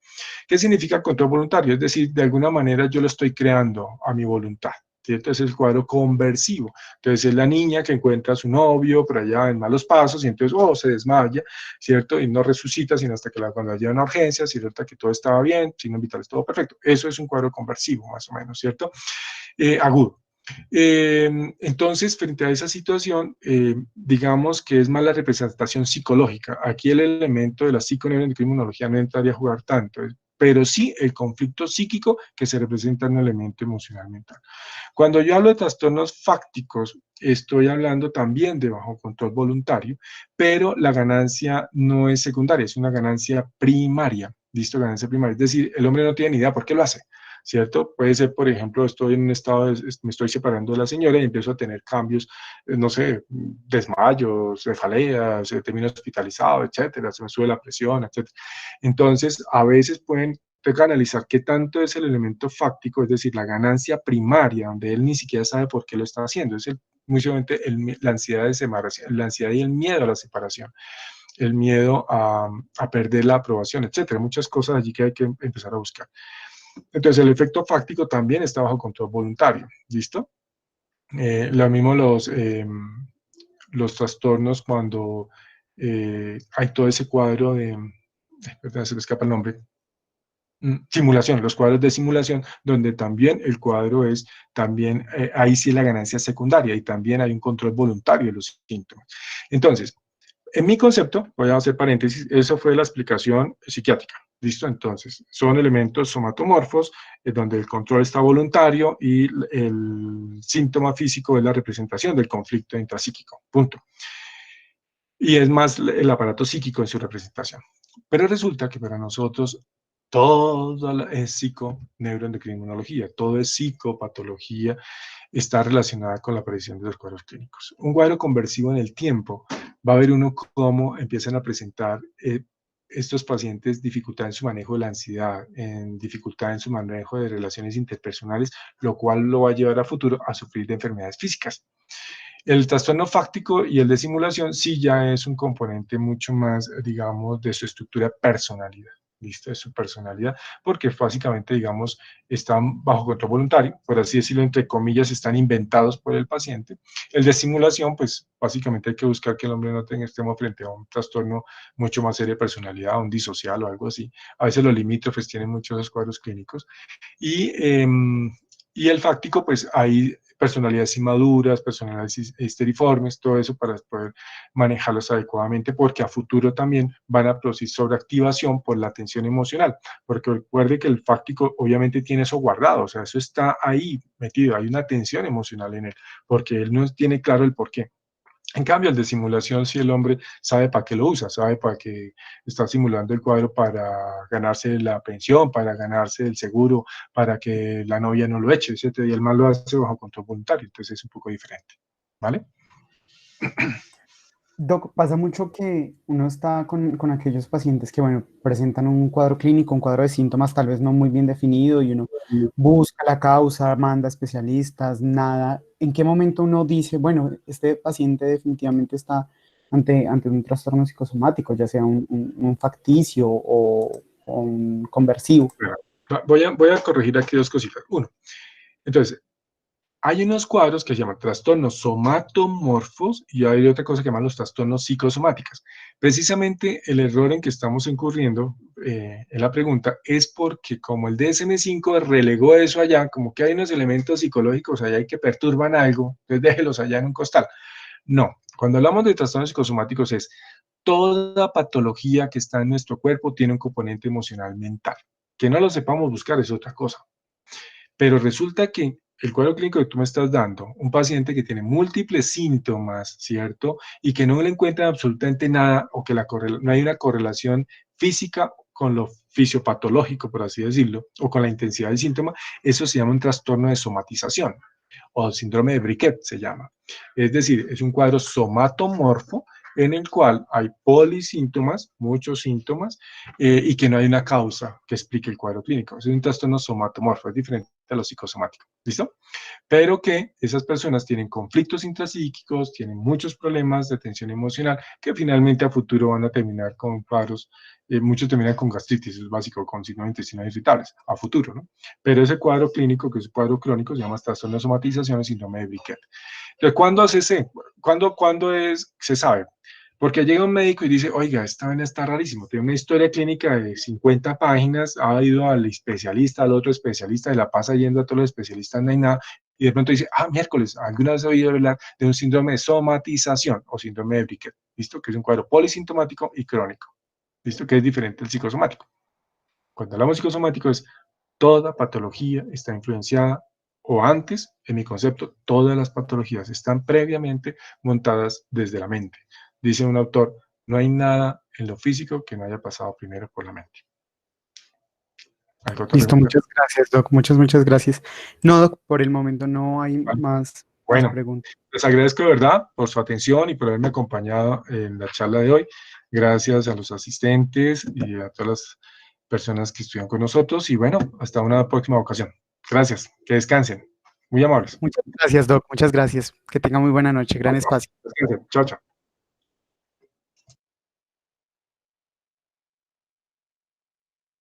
¿Qué significa control voluntario? Es decir, de alguna manera yo lo estoy creando a mi voluntad. ¿Cierto? Es el cuadro conversivo. Entonces es la niña que encuentra a su novio por allá en malos pasos y entonces, se desmaya, ¿cierto? Y no resucita sino hasta que cuando la llevan a urgencia, ¿cierto? Que todo estaba bien, signos vitales, todo perfecto. Eso es un cuadro conversivo, más o menos, ¿cierto? Agudo. Entonces, frente a esa situación, digamos que es más la representación psicológica. Aquí el elemento de la psiconeuroendocrinología no entraría a jugar tanto, pero sí el conflicto psíquico que se representa en un elemento emocional mental. Cuando yo hablo de trastornos fácticos, estoy hablando también de bajo control voluntario, pero la ganancia no es secundaria, es una ganancia primaria. ¿Listo? Ganancia primaria. Es decir, el hombre no tiene ni idea por qué lo hace. ¿Cierto? Puede ser, por ejemplo, estoy en un estado, me estoy separando de la señora y empiezo a tener cambios, no sé, desmayos, cefaleas, termino hospitalizado, etcétera, se me sube la presión, etcétera. Entonces, a veces pueden analizar qué tanto es el elemento fáctico, es decir, la ganancia primaria, donde él ni siquiera sabe por qué lo está haciendo, es muy seguramente la ansiedad de separación, la ansiedad y el miedo a la separación, el miedo a perder la aprobación, etcétera, muchas cosas allí que hay que empezar a buscar. Entonces, el efecto fáctico también está bajo control voluntario, ¿listo? Lo mismo los trastornos cuando hay todo ese cuadro de, perdón, se me escapa el nombre, simulación, los cuadros de simulación, donde también el cuadro es, también, ahí sí la ganancia secundaria y también hay un control voluntario de los síntomas. Entonces, en mi concepto, voy a hacer paréntesis, eso fue la explicación psiquiátrica. ¿Listo? Entonces, son elementos somatomorfos, donde el control está voluntario y el síntoma físico es la representación del conflicto intrapsíquico. Punto. Y es más el aparato psíquico en su representación. Pero resulta que para nosotros todo es psiconeuroendocrinología, todo es psicopatología, está relacionada con la aparición de los cuadros clínicos. Un cuadro conversivo en el tiempo, va a ver uno cómo empiezan a presentar estos pacientes dificultad en su manejo de la ansiedad, en dificultad en su manejo de relaciones interpersonales, lo cual lo va a llevar a futuro a sufrir de enfermedades físicas. El trastorno fáctico y el de simulación sí ya es un componente mucho más, digamos, de su estructura personalidad. ¿Listo? De su personalidad, porque básicamente, digamos, están bajo control voluntario, por así decirlo, entre comillas, están inventados por el paciente. El de simulación, pues básicamente hay que buscar que el hombre no tenga estemos frente a un trastorno mucho más serio de personalidad, un disocial o algo así. A veces los limítrofes tienen muchos cuadros clínicos. Y el fáctico, pues hay personalidades inmaduras, personalidades histeriformes, todo eso para poder manejarlos adecuadamente, porque a futuro también van a producir sobreactivación por la tensión emocional, porque recuerde que el fáctico obviamente tiene eso guardado, o sea, eso está ahí metido, hay una tensión emocional en él, porque él no tiene claro el por qué. En cambio, el de simulación, si el hombre sabe para qué lo usa, sabe para qué está simulando el cuadro para ganarse la pensión, para ganarse el seguro, para que la novia no lo eche, etc. Y el mal lo hace bajo control voluntario, entonces es un poco diferente, ¿vale? Doc, pasa mucho que uno está con aquellos pacientes que, bueno, presentan un cuadro clínico, un cuadro de síntomas tal vez no muy bien definido y uno busca la causa, manda especialistas, nada. ¿En qué momento uno dice, bueno, este paciente definitivamente está ante un trastorno psicosomático, ya sea un facticio o un conversivo? Voy a corregir aquí dos cositas. Uno, entonces, hay unos cuadros que se llaman trastornos somatomorfos y hay otra cosa que llaman los trastornos psicosomáticos. Precisamente el error en que estamos incurriendo en la pregunta es porque como el DSM-5 relegó eso allá, como que hay unos elementos psicológicos allá y que perturban algo, entonces déjelos allá en un costal. No, cuando hablamos de trastornos psicosomáticos es toda patología que está en nuestro cuerpo tiene un componente emocional mental. Que no lo sepamos buscar es otra cosa. Pero resulta que el cuadro clínico que tú me estás dando, un paciente que tiene múltiples síntomas, ¿cierto? Y que no le encuentran absolutamente nada o que no hay una correlación física con lo fisiopatológico, por así decirlo, o con la intensidad del síntoma, eso se llama un trastorno de somatización o síndrome de Briquet se llama. Es decir, es un cuadro somatomorfo en el cual hay polisíntomas, muchos síntomas, y que no hay una causa que explique el cuadro clínico. Es un trastorno somatomorfo, es diferente a lo psicosomático. ¿Listo? Pero que esas personas tienen conflictos intrapsíquicos, tienen muchos problemas de tensión emocional, que finalmente a futuro van a terminar con cuadros, muchos terminan con gastritis, es básico, con signos intestinales irritables, a futuro, ¿no? Pero ese cuadro clínico, que es un cuadro crónico, se llama trastorno de somatización y síndrome de Briquet. Entonces, ¿cuándo se sabe? Porque llega un médico y dice, oiga, esta vaina está rarísimo, tiene una historia clínica de 50 páginas, ha ido al especialista, al otro especialista, y la pasa yendo a todos los especialistas, no hay nada, y de pronto dice, miércoles, ¿alguna vez he oído hablar de un síndrome de somatización o síndrome de Briquet? ¿Listo? Que es un cuadro polisintomático y crónico. ¿Listo? Que es diferente del psicosomático. Cuando hablamos de psicosomático es toda patología está influenciada, o antes, en mi concepto, todas las patologías están previamente montadas desde la mente. Dice un autor, no hay nada en lo físico que no haya pasado primero por la mente. Listo, muchas gracias, Doc. Muchas gracias. No, Doc, por el momento no hay más preguntas. Les agradezco de verdad por su atención y por haberme acompañado en la charla de hoy. Gracias a los asistentes y a todas las personas que estuvieron con nosotros. Y bueno, hasta una próxima ocasión. Gracias. Que descansen. Muy amables. Muchas gracias, Doc. Muchas gracias. Que tenga muy buena noche. Gran espacio. Descansen. Chao, chao.